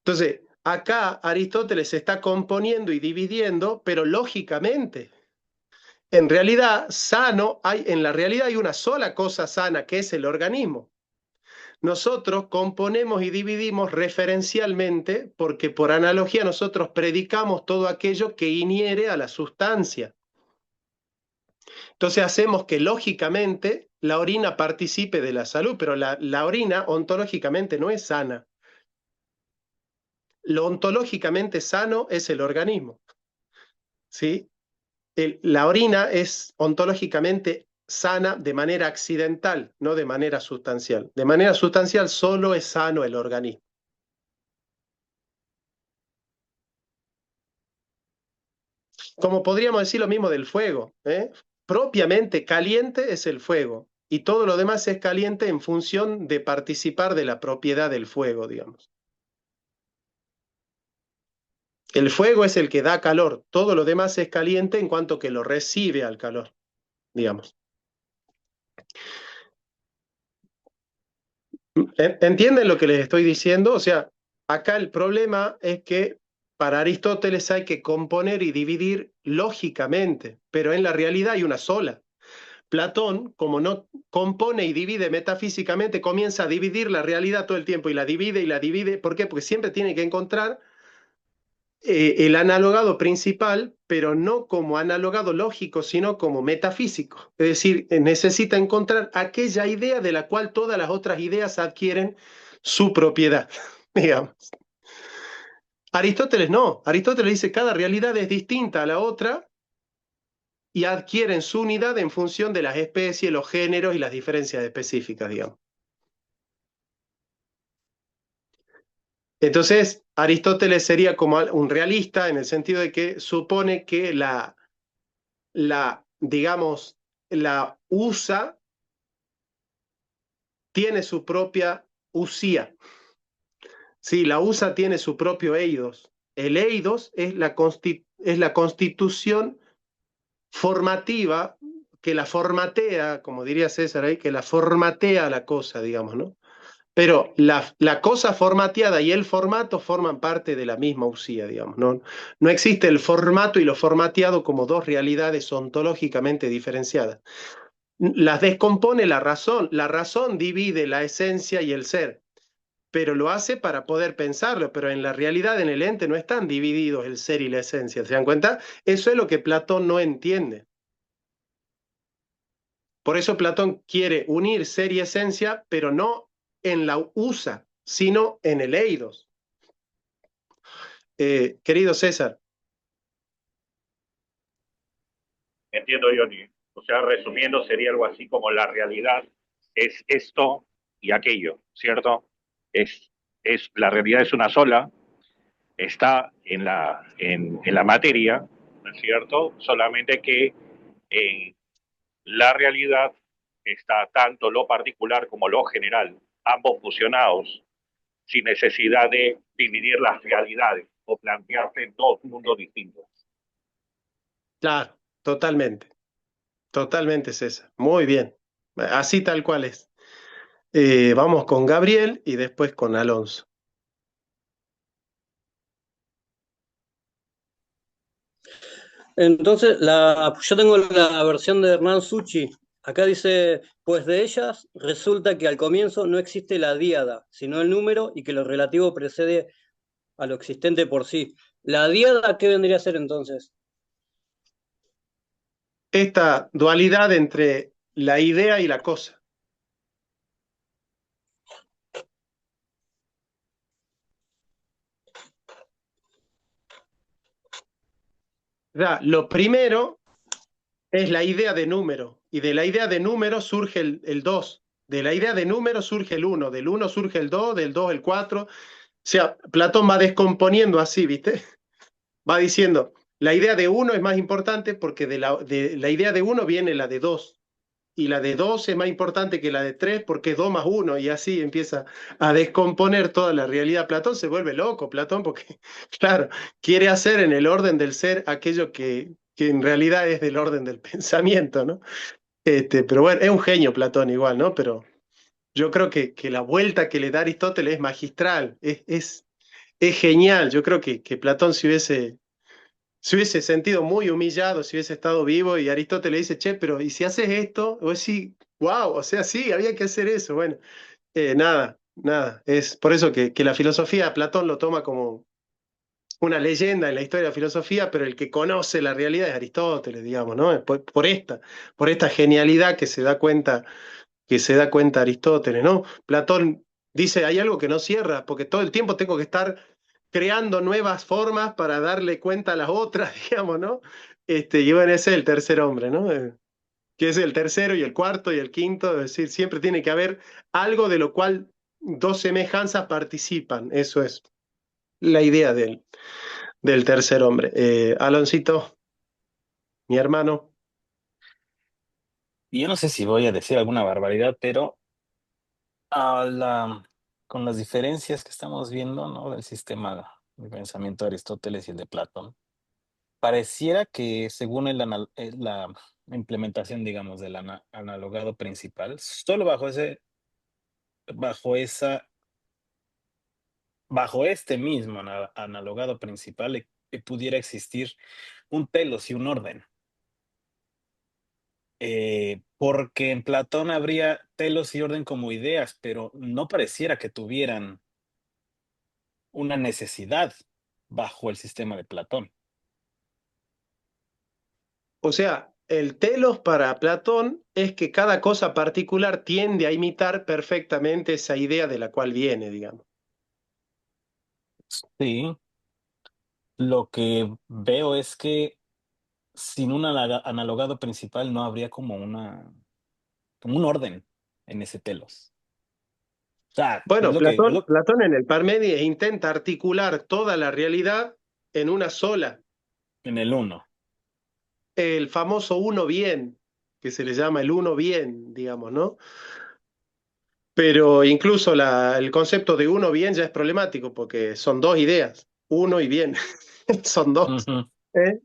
Entonces, acá Aristóteles se está componiendo y dividiendo, pero lógicamente. En realidad, en la realidad hay una sola cosa sana, que es el organismo. Nosotros componemos y dividimos referencialmente porque por analogía nosotros predicamos todo aquello que inhiere a la sustancia. Entonces hacemos que lógicamente la orina participe de la salud, pero la orina ontológicamente no es sana. Lo ontológicamente sano es el organismo. ¿Sí? La orina es ontológicamente sana de manera accidental, no de manera sustancial. De manera sustancial solo es sano el organismo. Como podríamos decir lo mismo del fuego, ¿eh? Propiamente caliente es el fuego, y todo lo demás es caliente en función de participar de la propiedad del fuego, digamos. El fuego es el que da calor, todo lo demás es caliente en cuanto que lo recibe al calor, digamos. ¿Entienden lo que les estoy diciendo? O sea, acá el problema es que para Aristóteles hay que componer y dividir lógicamente, pero en la realidad hay una sola. Platón, como no compone y divide metafísicamente, comienza a dividir la realidad todo el tiempo y la divide y la divide. ¿Por qué? Porque siempre tiene que encontrar el analogado principal, pero no como analogado lógico, sino como metafísico. Es decir, necesita encontrar aquella idea de la cual todas las otras ideas adquieren su propiedad, digamos. Aristóteles no. Aristóteles dice cada realidad es distinta a la otra y adquieren su unidad en función de las especies, los géneros y las diferencias específicas, digamos. Entonces, Aristóteles sería como un realista en el sentido de que supone que digamos, la USA tiene su propia usía. Sí, la USA tiene su propio eidos. El eidos es la constitución formativa que la formatea, como diría César ahí, que la formatea la cosa, digamos, ¿no? Pero la cosa formateada y el formato forman parte de la misma usía, digamos. No existe el formato y lo formateado como dos realidades ontológicamente diferenciadas. las descompone la razón divide la esencia y el ser, pero lo hace para poder pensarlo, pero en la realidad, en el ente, no están divididos el ser y la esencia, ¿se dan cuenta? Eso es lo que Platón no entiende. Por eso Platón quiere unir ser y esencia, pero no en la usa, sino en el eidos. Querido César. Entiendo, Johnny. O sea, resumiendo, sería algo así como la realidad es esto y aquello, ¿cierto? La realidad es una sola, está en la materia, ¿no es cierto? Solamente que en la realidad está tanto lo particular como lo general, ambos fusionados, sin necesidad de dividir las realidades o plantearse dos mundos distintos. Claro, totalmente. Totalmente, César. Muy bien. Así tal cual es. Vamos con Gabriel y después con Alonso. Entonces, yo tengo la versión de Hernán Suchi. Acá dice, pues de ellas resulta que al comienzo no existe la díada, sino el número y que lo relativo precede a lo existente por sí. ¿La díada qué vendría a ser entonces? Esta dualidad entre la idea y la cosa. Lo primero es la idea de número, y de la idea de número surge el 2, de la idea de número surge el 1, del 1 surge el 2, del 2 el 4. O sea, Platón va descomponiendo así, ¿viste? Va diciendo, la idea de 1 es más importante porque de la idea de 1 viene la de 2. Y la de 2 es más importante que la de 3 porque es 2 más 1, y así empieza a descomponer toda la realidad. Platón se vuelve loco, Platón, porque, claro, quiere hacer en el orden del ser aquello que en realidad es del orden del pensamiento, ¿no? Pero bueno, es un genio Platón igual, ¿no? Pero yo creo que la vuelta que le da Aristóteles es magistral, es genial. Yo creo que Platón se hubiese sentido muy humillado si hubiese estado vivo, y Aristóteles le dice, che, pero ¿y si haces esto? O sí, wow, o sea, sí, había que hacer eso. Bueno, nada. Es por eso que la filosofía, Platón lo toma como una leyenda en la historia de la filosofía, pero el que conoce la realidad es Aristóteles, digamos, ¿no? Por esta genialidad que se da cuenta Aristóteles, ¿no? Platón dice, hay algo que no cierra, porque todo el tiempo tengo que estar creando nuevas formas para darle cuenta a las otras, digamos, ¿no? Y bueno, ese es el tercer hombre, ¿no? Que es el tercero y el cuarto y el quinto, es decir, siempre tiene que haber algo de lo cual dos semejanzas participan, eso es la idea del tercer hombre. Aloncito, mi hermano. Y yo no sé si voy a decir alguna barbaridad, pero a con las diferencias que estamos viendo, ¿no? Del sistema de pensamiento de Aristóteles y el de Platón, pareciera que según la implementación, digamos, del analogado principal, solo bajo esa, bajo este mismo analogado principal, pudiera existir un telos y un orden. Porque en Platón habría telos y orden como ideas, pero no pareciera que tuvieran una necesidad bajo el sistema de Platón. O sea, el telos para Platón es que cada cosa particular tiende a imitar perfectamente esa idea de la cual viene, digamos. Sí, lo que veo es que sin un analogado principal no habría como como un orden en ese telos. O sea, es Bueno, lo que, Platón en el Parménides intenta articular toda la realidad en una sola, en el uno. el famoso uno bien, que se le llama el uno bien, digamos, ¿no? Pero incluso el concepto de uno bien ya es problemático porque son dos ideas, uno y bien, son dos. Ujú. ¿Eh?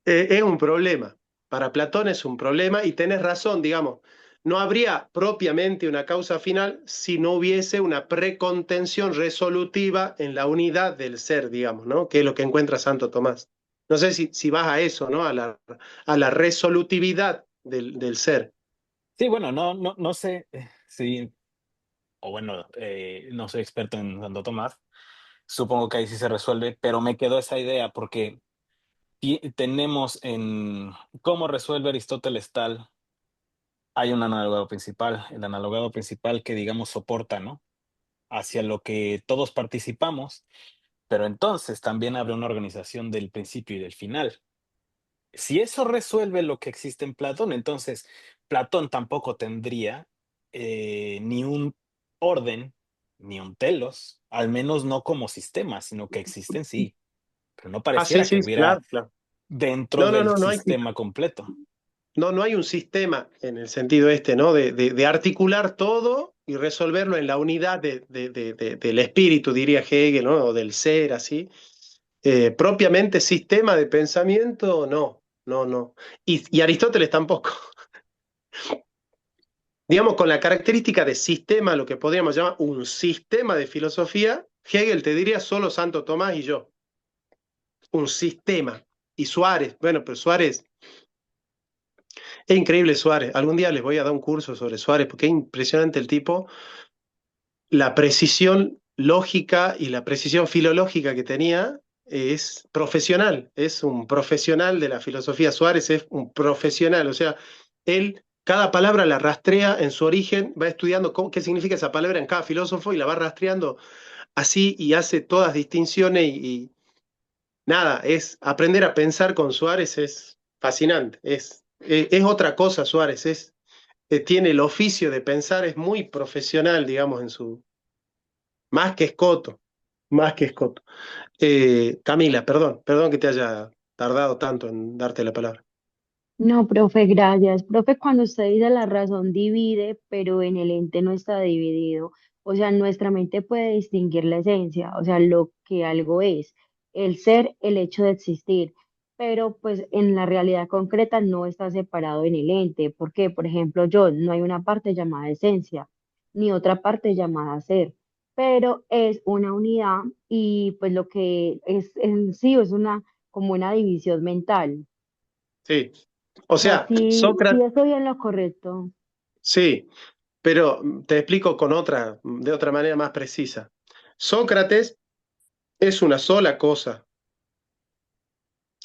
Es un problema. Para Platón es un problema y tenés razón, digamos. No habría propiamente una causa final si no hubiese una precontención resolutiva en la unidad del ser, digamos, ¿no? Que es lo que encuentra Santo Tomás. No sé si vas a eso, ¿no? A la resolutividad del ser. Sí, bueno, no sé si, o bueno, no soy experto en Santo Tomás. Supongo que ahí sí se resuelve, pero me quedó esa idea porque tenemos en cómo resuelve Aristóteles tal, hay un analogado principal, el analogado principal que digamos soporta, ¿no? Hacia lo que todos participamos, pero entonces también habrá una organización del principio y del final. Si eso resuelve lo que existe en Platón, entonces Platón tampoco tendría ni un orden, ni un telos, al menos no como sistema, sino que existen sí, pero no Ah, sí, pareciera que sí, claro, hubiera claro. dentro No, no, del no, no hay, sistema completo. no hay un sistema en el sentido este, ¿no? De articular todo y resolverlo en la unidad del espíritu, diría Hegel, ¿no? O del ser, así. Propiamente sistema de pensamiento, no, no, no. Y Aristóteles tampoco. Digamos, con la característica de sistema, lo que podríamos llamar un sistema de filosofía, Hegel te diría solo Santo Tomás y yo. Un sistema. Y Suárez, bueno, pero Suárez, es increíble Suárez. Algún día les voy a dar un curso sobre Suárez, porque es impresionante el tipo, la precisión lógica y la precisión filológica que tenía es profesional, es un profesional de la filosofía. Suárez es un profesional, o sea, él cada palabra la rastrea en su origen, va estudiando qué significa esa palabra en cada filósofo y la va rastreando así y hace todas distinciones y nada, es aprender a pensar con Suárez es fascinante, es otra cosa Suárez, tiene el oficio de pensar, es muy profesional, digamos, en su, más que escoto, más que escoto. Camila, perdón que te haya tardado tanto en darte la palabra. No, profe, gracias. Profe, cuando usted dice la razón divide, pero en el ente no está dividido. O sea, nuestra mente puede distinguir la esencia, o sea, lo que algo es, el ser, el hecho de existir, pero pues en la realidad concreta no está separado en el ente. ¿Por qué? Por ejemplo, yo, no hay una parte llamada esencia, ni otra parte llamada ser, pero es una unidad y pues lo que es en sí es una como una división mental. Sí. O O sea, sea, sí Sócrates, estoy en lo correcto. sí, pero te explico de otra manera más precisa. Sócrates es una sola cosa.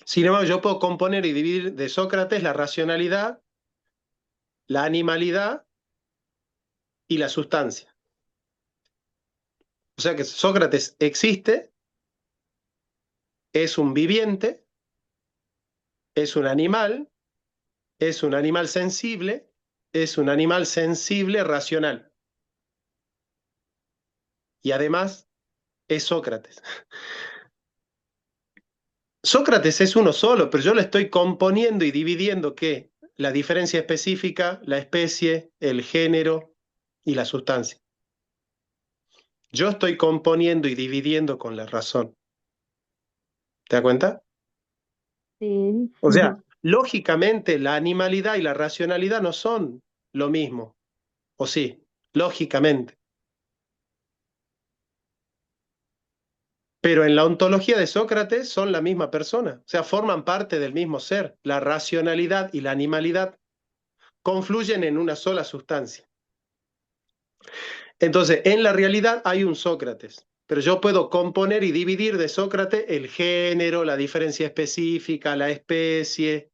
Sin embargo, yo puedo componer y dividir de Sócrates la racionalidad, la animalidad y la sustancia. O sea que Sócrates existe, es un viviente, es un animal sensible, es un animal sensible racional. Y además es Sócrates. Sócrates es uno solo, pero yo lo estoy componiendo y dividiendo ¿qué? La diferencia específica, la especie, el género y la sustancia. Yo estoy componiendo y dividiendo con la razón. ¿Te das cuenta? Sí. O sea, lógicamente la animalidad y la racionalidad no son lo mismo, ¿o sí? Lógicamente. Pero en la ontología de Sócrates son la misma persona, o sea, forman parte del mismo ser. La racionalidad y la animalidad confluyen en una sola sustancia. Entonces, en la realidad hay un Sócrates, pero yo puedo componer y dividir de Sócrates el género, la diferencia específica, la especie.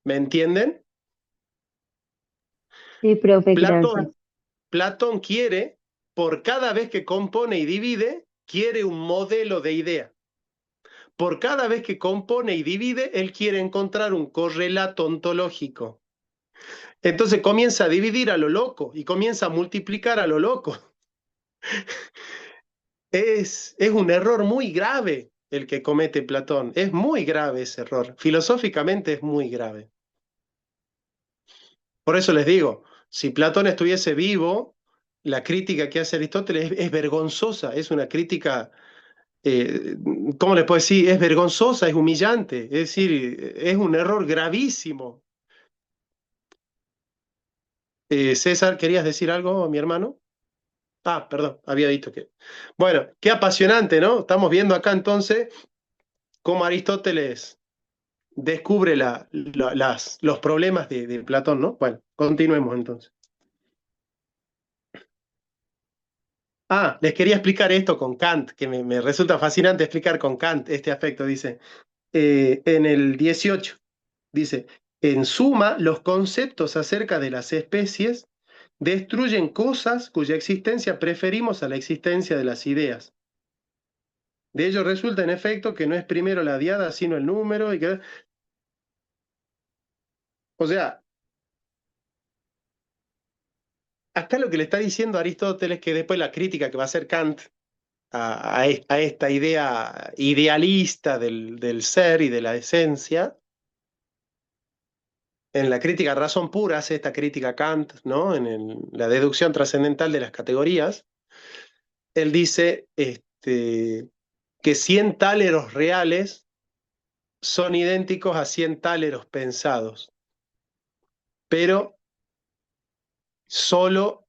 ¿Me entienden? Sí, profe, gracias. Platón, Platón quiere, por cada vez que compone y divide, quiere un modelo de idea. Por cada vez que compone y divide, él quiere encontrar un correlato ontológico. Entonces comienza a dividir a lo loco y comienza a multiplicar a lo loco. Es un error muy grave el que comete Platón. Es muy grave ese error. Filosóficamente es muy grave. Por eso les digo, si Platón estuviese vivo, la crítica que hace Aristóteles es vergonzosa, es una crítica, eh, ¿cómo les puedo decir? Es vergonzosa, es humillante, es decir, es un error gravísimo. César, ¿querías decir algo, mi hermano? Ah, perdón, había dicho que... Bueno, qué apasionante, ¿no? Estamos viendo acá entonces cómo Aristóteles descubre los problemas de Platón, ¿no? Bueno, continuemos entonces. Les quería explicar esto con Kant, que me resulta fascinante explicar con Kant este aspecto, dice. En el 18, dice, en suma, los conceptos acerca de las especies destruyen cosas cuya existencia preferimos a la existencia de las ideas. De ello resulta, en efecto, que no es primero la diada, sino el número, o sea, acá lo que le está diciendo Aristóteles, que después la crítica que va a hacer Kant a esta idea idealista del ser y de la esencia, en la crítica Razón Pura hace esta crítica Kant, ¿no? La deducción trascendental de las categorías, él dice que 100 táleros reales son idénticos a 100 táleros pensados, pero solo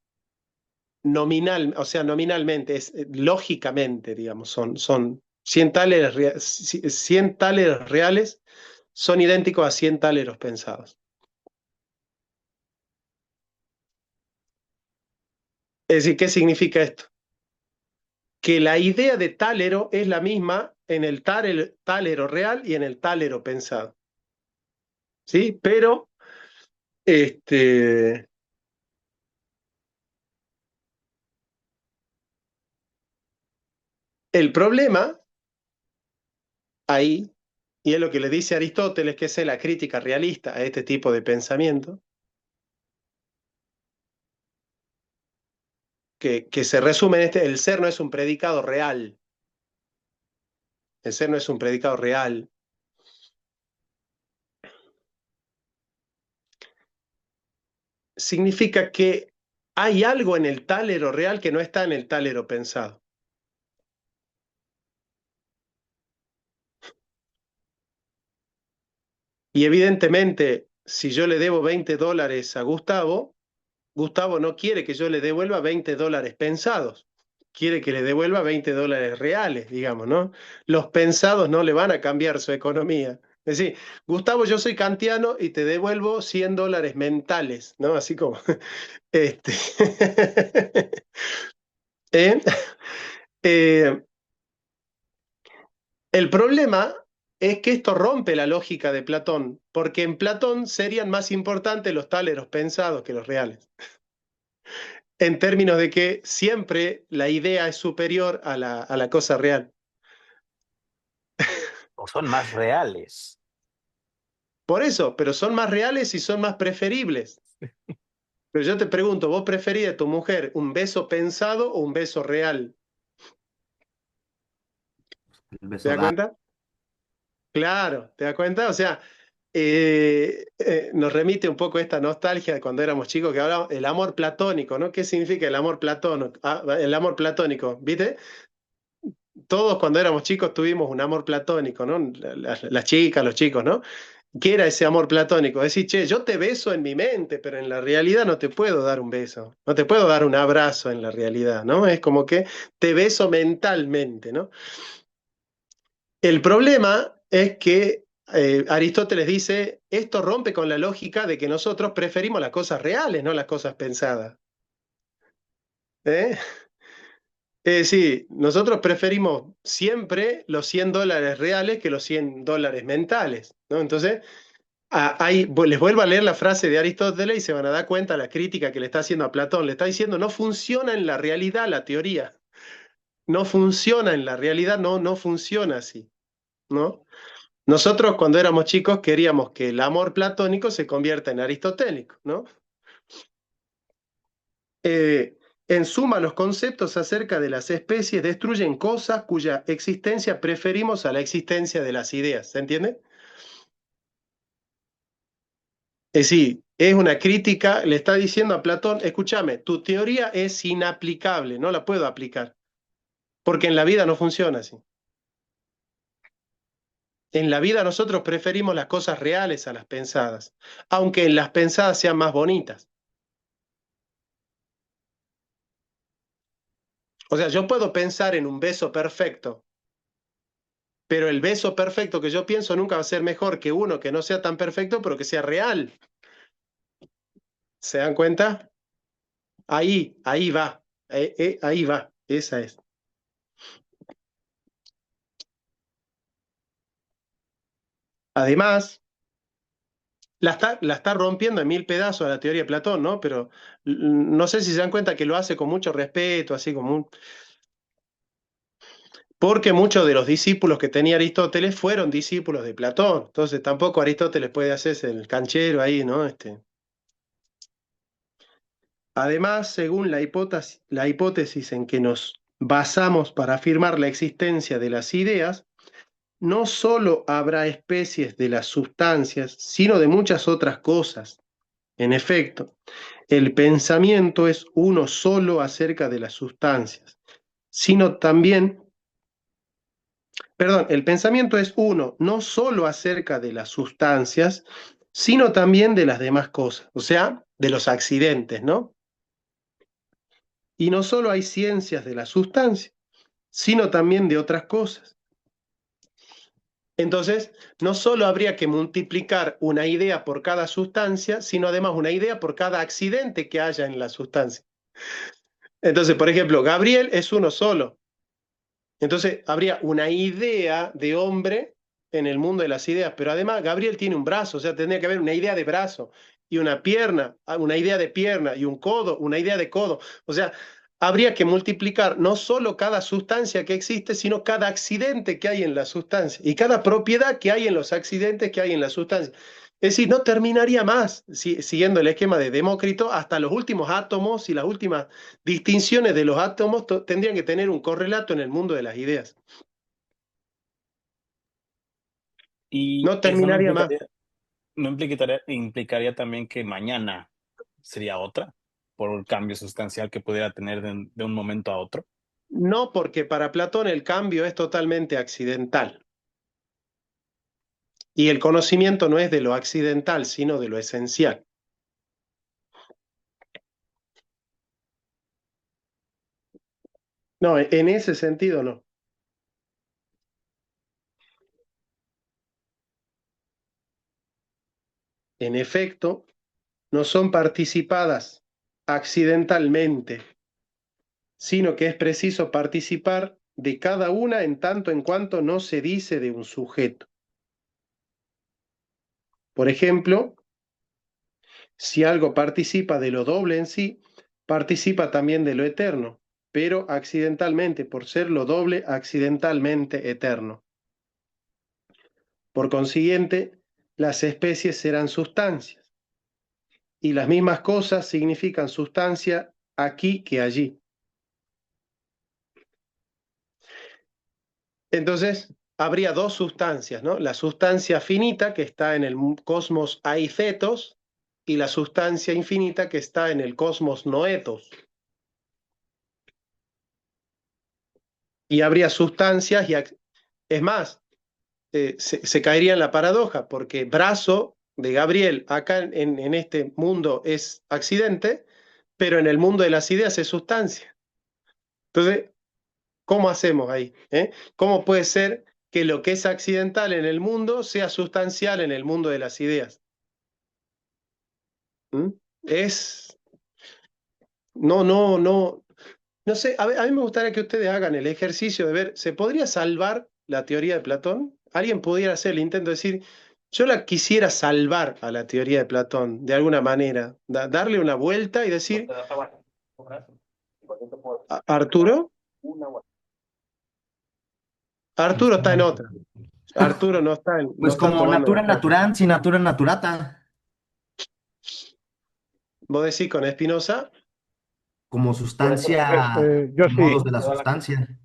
o sea, nominalmente, lógicamente, digamos, son 100 táleros, 100 táleros reales son idénticos a 100 táleros pensados. Es decir, ¿qué significa esto? Que la idea de tálero es la misma en el tálero real y en el tálero pensado. ¿Sí? Pero el problema ahí, y es lo que le dice Aristóteles, que es la crítica realista a este tipo de pensamiento, que se resume en el ser no es un predicado real. El ser no es un predicado real. Significa que hay algo en el tálero real que no está en el tálero pensado. Y evidentemente, si yo le debo $20 a Gustavo, Gustavo no quiere que yo le devuelva $20 pensados. Quiere que le devuelva $20 reales, digamos, ¿no? Los pensados no le van a cambiar su economía. Es decir, Gustavo, yo soy kantiano y te devuelvo $100 mentales, ¿no? Así como, este, ¿eh? Eh, el problema es que esto rompe la lógica de Platón, porque en Platón serían más importantes los táleros pensados que los reales, en términos de que siempre la idea es superior a la cosa real. O son más reales. Por eso, pero son más reales y son más preferibles. Pero yo te pregunto, ¿vos preferís a tu mujer un beso pensado o un beso real? El ¿Te beso das da. cuenta? Claro, ¿te das cuenta? O sea, nos remite un poco a esta nostalgia de cuando éramos chicos que hablábamos el amor platónico, ¿no? ¿Qué significa el amor platónico? El amor platónico, ¿viste? Todos cuando éramos chicos tuvimos un amor platónico, ¿no? Las chicas, los chicos, ¿no? ¿Qué era ese amor platónico? Decir, che, yo te beso en mi mente, pero en la realidad no te puedo dar un beso, no te puedo dar un abrazo en la realidad, ¿no? Es como que te beso mentalmente, ¿no? El problema es que Aristóteles dice, esto rompe con la lógica de que nosotros preferimos las cosas reales, no las cosas pensadas. ¿Eh? Es decir, nosotros preferimos siempre los $100 reales que los $100 mentales, ¿no? Entonces, les vuelvo a leer la frase de Aristóteles y se van a dar cuenta la crítica que le está haciendo a Platón. Le está diciendo, no funciona en la realidad la teoría. No funciona en la realidad, no funciona así, ¿no? Nosotros cuando éramos chicos queríamos que el amor platónico se convierta en aristotélico, ¿no? En suma, los conceptos acerca de las especies destruyen cosas cuya existencia preferimos a la existencia de las ideas, ¿se entiende? Es decir, es una crítica, le está diciendo a Platón, escúchame, tu teoría es inaplicable, no la puedo aplicar, porque en la vida no funciona así. En la vida nosotros preferimos las cosas reales a las pensadas, aunque en las pensadas sean más bonitas. O sea, yo puedo pensar en un beso perfecto Pero el beso perfecto que yo pienso nunca va a ser mejor que uno que no sea tan perfecto, pero que sea real. ¿Se dan cuenta? Ahí va. Ahí va. Esa es. Además, la está rompiendo en mil pedazos a la teoría de Platón, ¿no? Pero no sé si se dan cuenta que lo hace con mucho respeto, así como porque muchos de los discípulos que tenía Aristóteles fueron discípulos de Platón. Entonces tampoco Aristóteles puede hacerse el canchero ahí, ¿no? Además, según la hipótesis en que nos basamos para afirmar la existencia de las ideas, no solo habrá especies de las sustancias, sino de muchas otras cosas. En efecto, el pensamiento es uno solo acerca de las sustancias, sino también, perdón, el pensamiento es uno no solo acerca de las sustancias, sino también de las demás cosas, o sea, de los accidentes, ¿no? Y no solo hay ciencias de la sustancia, sino también de otras cosas. Entonces, no solo habría que multiplicar una idea por cada sustancia, sino además una idea por cada accidente que haya en la sustancia. Entonces, por ejemplo, Gabriel es uno solo. Entonces, habría una idea de hombre en el mundo de las ideas, pero además Gabriel tiene un brazo, o sea, tendría que haber una idea de brazo y una pierna, una idea de pierna y un codo, una idea de codo. O sea, habría que multiplicar no solo cada sustancia que existe, sino cada accidente que hay en la sustancia y cada propiedad que hay en los accidentes que hay en la sustancia. Es decir, no terminaría más, siguiendo el esquema de Demócrito, hasta los últimos átomos y las últimas distinciones de los átomos tendrían que tener un correlato en el mundo de las ideas. Y No eso terminaría más. no implicaría también que mañana sería otra, por el cambio sustancial que pudiera tener de un momento a otro. No, porque para Platón el cambio es totalmente accidental. Y el conocimiento no es de lo accidental, sino de lo esencial. No, en ese sentido no. En efecto, no son participadas accidentalmente, sino que es preciso participar de cada una en tanto en cuanto no se dice de un sujeto. Por ejemplo, si algo participa de lo doble en sí, participa también de lo eterno, pero accidentalmente, por ser lo doble accidentalmente eterno. Por consiguiente, las especies serán sustancias, y las mismas cosas significan sustancia aquí que allí. Entonces, habría dos sustancias, ¿no? La sustancia finita que está en el cosmos aicetos y la sustancia infinita que está en el cosmos noetos. Y habría sustancias es más, se caería en la paradoja, porque brazo de Gabriel acá en este mundo es accidente, pero en el mundo de las ideas es sustancia. Entonces, ¿cómo hacemos ahí? ¿Cómo puede ser que lo que es accidental en el mundo sea sustancial en el mundo de las ideas? ¿Mm? Es, no sé, a mí me gustaría que ustedes hagan el ejercicio de ver, ¿se podría salvar la teoría de Platón? ¿Alguien pudiera hacer el intento de decir, yo la quisiera salvar a la teoría de Platón de alguna manera, darle una vuelta y decir, Arturo, Arturo está en otra. Arturo no Pues está como tomando natura bastante. natural, sin natura naturata, Vos decís con Spinoza, como sustancia, Yo modos sí. de la sustancia.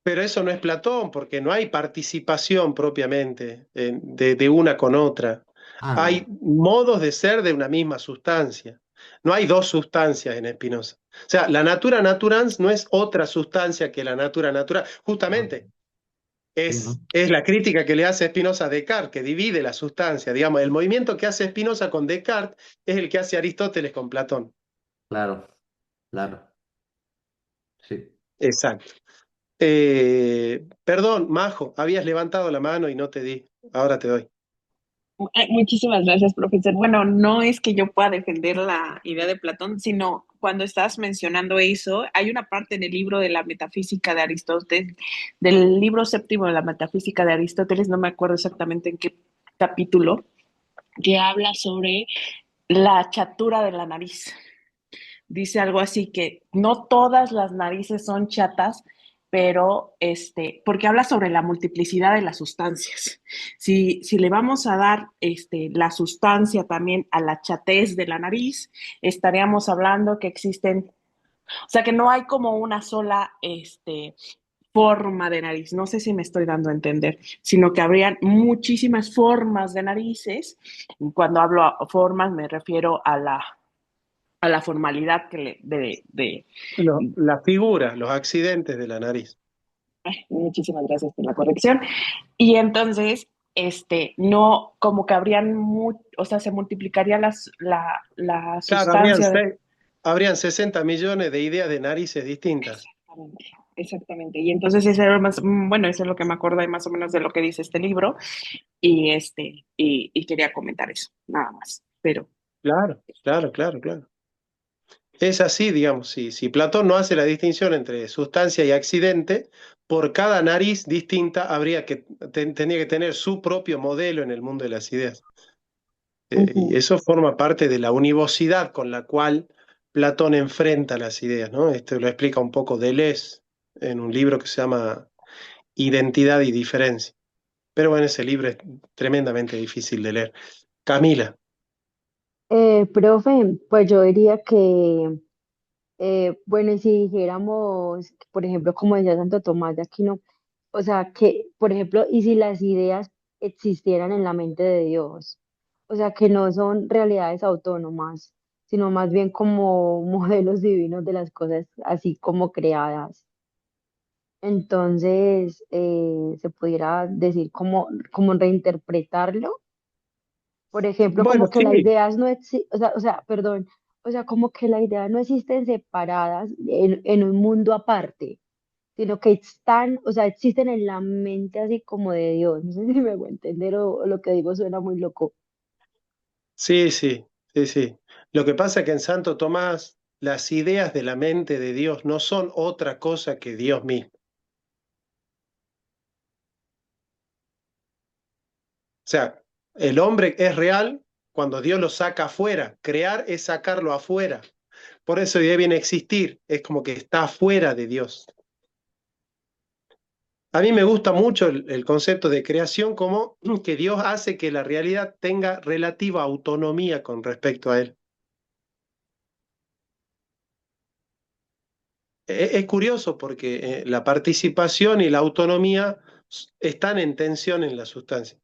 pero eso no es Platón, porque no hay participación propiamente de una con otra. Ah, Hay no. modos de ser de una misma sustancia. No hay dos sustancias en Spinoza. O sea, la natura naturans no es otra sustancia que la natura natural. Ah, Justamente, sí, ¿no? es la crítica que le hace Spinoza a Descartes, que divide la sustancia. Digamos, el movimiento que hace Spinoza con Descartes es el que hace Aristóteles con Platón. Claro, claro. Sí. Exacto. Perdón, Majo, habías levantado la mano y no te di. Ahora te doy. Muchísimas gracias, profesor. Bueno, no es que yo pueda defender la idea de Platón, sino cuando estás mencionando eso, hay una parte en el libro de la metafísica de Aristóteles, del libro séptimo de la metafísica de Aristóteles, no me acuerdo exactamente en qué capítulo, que habla sobre la chatura de la nariz. Dice algo así que no todas las narices son chatas, pero porque habla sobre la multiplicidad de las sustancias. Si le vamos a dar la sustancia también a la chatez de la nariz, estaríamos hablando que existen, o sea, que no hay como una sola forma de nariz, no sé si me estoy dando a entender, sino que habrían muchísimas formas de narices. Cuando hablo a formas me refiero a la formalidad La figura, los accidentes de la nariz. muchísimas gracias por la corrección. Y entonces, no, como que o sea, se multiplicaría la Claro, sustancia. habrían 60 millones de ideas de narices distintas. Exactamente, exactamente. Y entonces eso era más, bueno, eso es lo que me acordé más o menos de lo que dice este libro. Y quería comentar eso, nada más. Pero Claro, claro, claro, claro. Es así, digamos, si Platón no hace la distinción entre sustancia y accidente, por cada nariz distinta tendría que tener su propio modelo en el mundo de las ideas. Y eso forma parte de la univocidad con la cual Platón enfrenta las ideas, ¿no? Esto lo explica un poco Deleuze en un libro que se llama Identidad y Diferencia. Pero bueno, ese libro es tremendamente difícil de leer. Camila. Profe, pues yo diría que, bueno, y si dijéramos, por ejemplo, como decía Santo Tomás de Aquino, o sea, que, por ejemplo, y si las ideas existieran en la mente de Dios, o sea, que no son realidades autónomas, sino más bien como modelos divinos de las cosas así como creadas. Entonces, se pudiera decir como reinterpretarlo. Por ejemplo, Bueno, como que las sí, ideas no existen, perdón, o sea, como que las ideas no existen separadas en un mundo aparte, sino que están, o sea, existen en la mente así como de Dios. No sé si me voy a entender o lo que digo suena muy loco. sí, sí, sí, sí. Lo que pasa es que en Santo Tomás las ideas de la mente de Dios no son otra cosa que Dios mismo. O sea, el hombre es real cuando Dios lo saca afuera. Crear es sacarlo afuera. Por eso de ahí viene existir, es como que está afuera de Dios. A mí me gusta mucho el concepto de creación como que Dios hace que la realidad tenga relativa autonomía con respecto a él. Es curioso porque la participación y la autonomía están en tensión en la sustancia.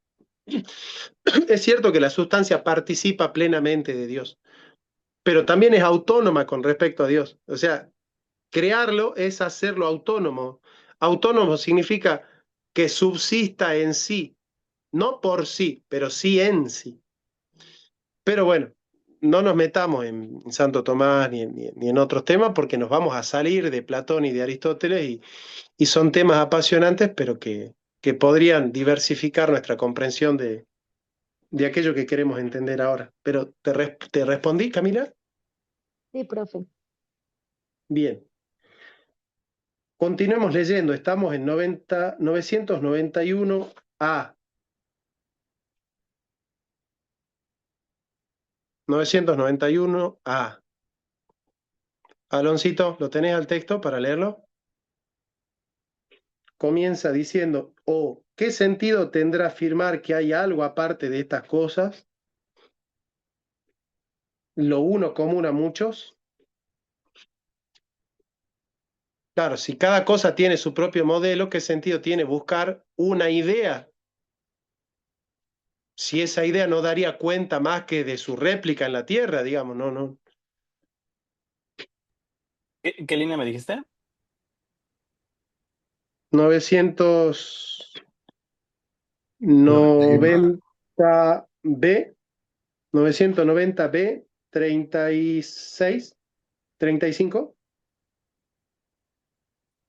Es cierto que la sustancia participa plenamente de Dios, pero también es autónoma con respecto a Dios. O sea, crearlo es hacerlo autónomo. Autónomo significa que subsista en sí, no por sí, pero sí en sí. Pero bueno, no nos metamos en Santo Tomás ni en otros temas porque nos vamos a salir de Platón y de Aristóteles y son temas apasionantes, pero que podrían diversificar nuestra comprensión de aquello que queremos entender ahora. Pero ¿te respondí, Camila? Sí, profe. Bien. Continuemos leyendo. Estamos en 991A. 991A. Aloncito, ¿lo tenés al texto para leerlo? Comienza diciendo, ¿qué sentido tendrá afirmar que hay algo aparte de estas cosas? Lo uno común a muchos. Claro, si cada cosa tiene su propio modelo, ¿qué sentido tiene buscar una idea? Si esa idea no daría cuenta más que de su réplica en la Tierra, digamos, no, no. ¿Qué línea me dijiste? 91. 990B, 990B, 36, 35.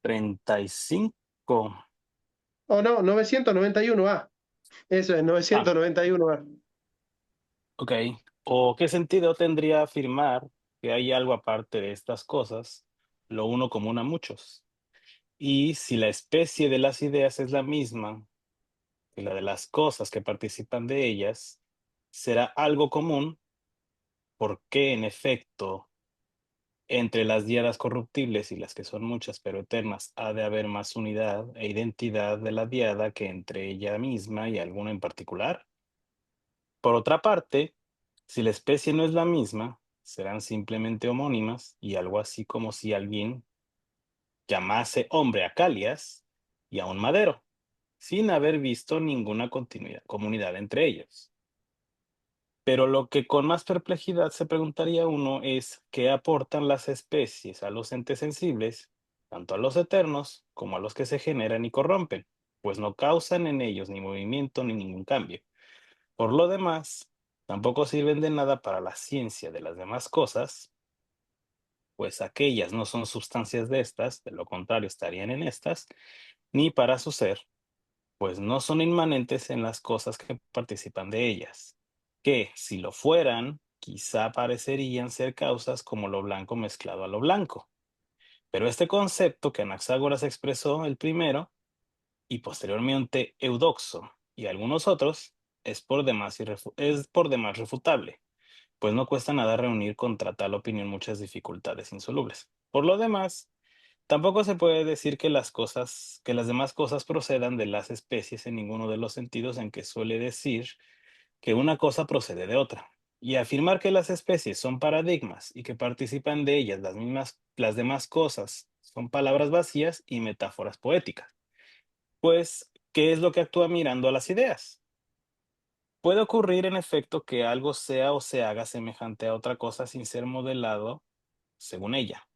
35. Oh, no, 991A. Eso es, Ah, 991A. ok. ¿O qué sentido tendría afirmar que hay algo aparte de estas cosas, lo uno común a muchos? Y si la especie de las ideas es la misma que la de las cosas que participan de ellas, será algo común, ¿por qué en efecto entre las diadas corruptibles y las que son muchas pero eternas ha de haber más unidad e identidad de la diada que entre ella misma y alguna en particular? Por otra parte, si la especie no es la misma, serán simplemente homónimas y algo así como si alguien llamase hombre a Calias y a un madero, sin haber visto ninguna comunidad entre ellos. Pero lo que con más perplejidad se preguntaría uno es qué aportan las especies a los entes sensibles, tanto a los eternos como a los que se generan y corrompen, pues no causan en ellos ni movimiento ni ningún cambio. Por lo demás, tampoco sirven de nada para la ciencia de las demás cosas, pues aquellas no son sustancias de estas, de lo contrario estarían en estas, ni para su ser, pues no son inmanentes en las cosas que participan de ellas, que, si lo fueran, quizá parecerían ser causas como lo blanco mezclado a lo blanco. Pero este concepto que Anaxágoras expresó el primero, y posteriormente Eudoxo y algunos otros, es por demás refutable, pues no cuesta nada reunir contra tal opinión muchas dificultades insolubles. Por lo demás, tampoco se puede decir que las demás cosas procedan de las especies en ninguno de los sentidos en que suele decir que una cosa procede de otra. Y afirmar que las especies son paradigmas y que participan de ellas las demás cosas son palabras vacías y metáforas poéticas. Pues, ¿qué es lo que actúa mirando a las ideas? Puede ocurrir en efecto que algo sea o se haga semejante a otra cosa sin ser modelado según ella.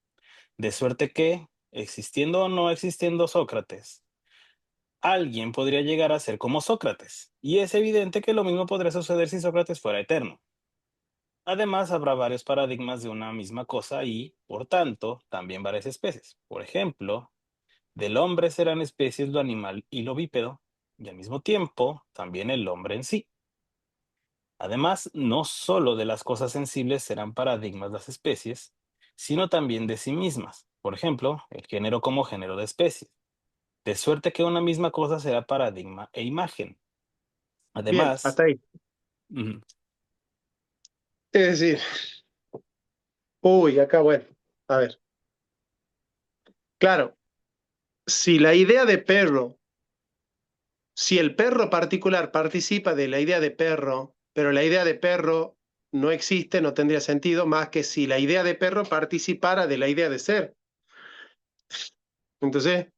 De suerte que, existiendo o no existiendo Sócrates, alguien podría llegar a ser como Sócrates. Y es evidente que lo mismo podría suceder si Sócrates fuera eterno. Además, habrá varios paradigmas de una misma cosa y, por tanto, también varias especies. Por ejemplo, del hombre serán especies lo animal y lo bípedo, y al mismo tiempo también el hombre en sí. Además, no solo de las cosas sensibles serán paradigmas las especies, sino también de sí mismas. Por ejemplo, el género como género de especies. De suerte que una misma cosa será paradigma e imagen. Bien, Además, hasta ahí. ujú, Es decir, uy, acá, bueno, a ver. Claro, si la idea de perro, si el perro particular participa de la idea de perro, pero la idea de perro no existe, no tendría sentido más que si la idea de perro participara de la idea de ser. Entonces,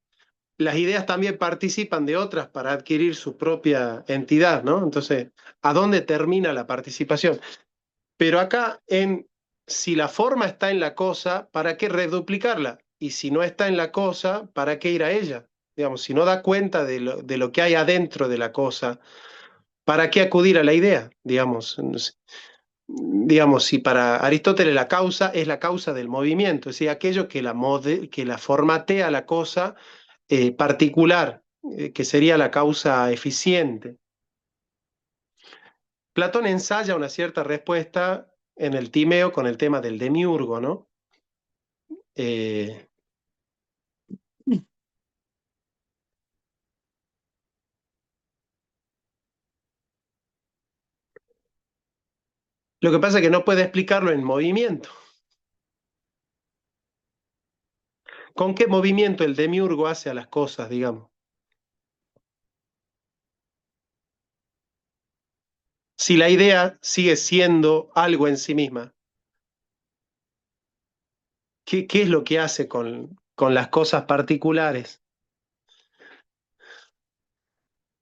las ideas también participan de otras para adquirir su propia entidad, ¿no? Entonces, ¿a dónde termina la participación? Pero acá, si la forma está en la cosa, ¿para qué reduplicarla? Y si no está en la cosa, ¿para qué ir a ella? Digamos, si no da cuenta de lo que hay adentro de la cosa, ¿para qué acudir a la idea? Digamos, si para Aristóteles la causa es la causa del movimiento, es decir, aquello que la formatea la cosa particular, que sería la causa eficiente. Platón ensaya una cierta respuesta en el Timeo con el tema del demiurgo, ¿no? Eh, lo que pasa es que no puede explicarlo en movimiento. ¿Con qué movimiento el demiurgo hace a las cosas, digamos? Si la idea sigue siendo algo en sí misma, ¿qué es lo que hace con las cosas particulares?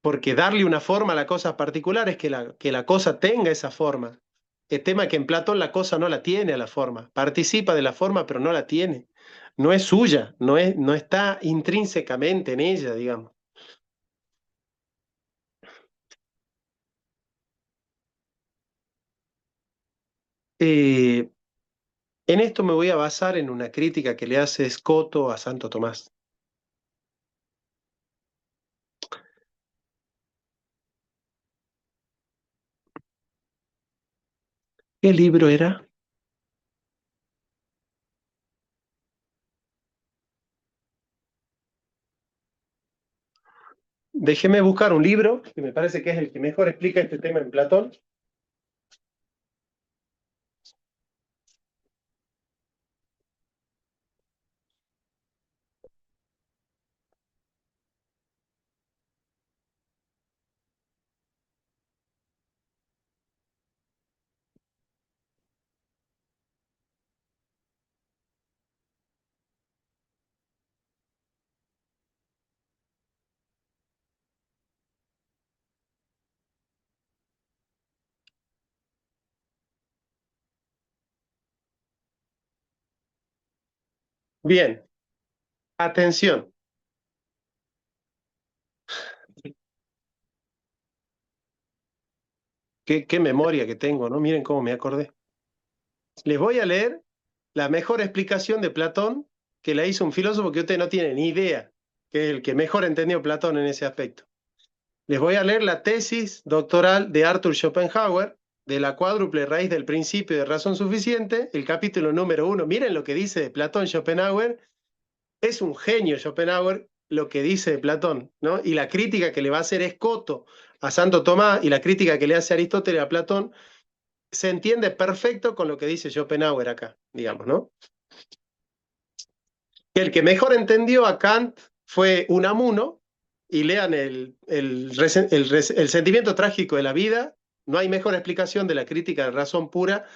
Porque darle una forma a la cosa particular es que la cosa tenga esa forma. El tema es que en Platón la cosa no la tiene a la forma, participa de la forma pero no la tiene. No es suya, no está intrínsecamente en ella, digamos. Eh, en esto me voy a basar en una crítica que le hace Escoto a Santo Tomás. ¿Qué libro era? Déjeme buscar un libro que me parece que es el que mejor explica este tema en Platón. Bien, atención. Qué memoria que tengo, ¿no? Miren cómo me acordé. Les voy a leer la mejor explicación de Platón que la hizo un filósofo que usted no tiene ni idea, que es el que mejor entendió Platón en ese aspecto. Les voy a leer la tesis doctoral de Arthur Schopenhauer, de la cuádruple raíz del principio de razón suficiente, el capítulo número 1. Miren lo que dice de Platón Schopenhauer. Es un genio Schopenhauer lo que dice de Platón, ¿no? Y la crítica que le va a hacer Escoto a Santo Tomás y la crítica que le hace Aristóteles a Platón se entiende perfecto con lo que dice Schopenhauer acá, digamos, ¿no? El que mejor entendió a Kant fue Unamuno, y lean el sentimiento trágico de la vida. No hay mejor explicación de la crítica de razón pura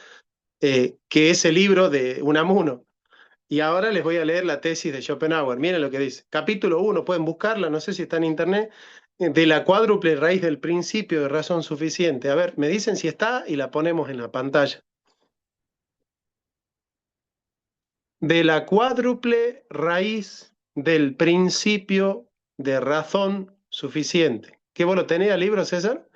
que ese libro de Unamuno. Y ahora les voy a leer la tesis de Schopenhauer. Miren lo que dice. Capítulo 1, pueden buscarla, no sé si está en internet, de la cuádruple raíz del principio de razón suficiente. A ver, me dicen si está y la ponemos en la pantalla. De la cuádruple raíz del principio de razón suficiente. ¿Qué vos lo tenés al libro, César?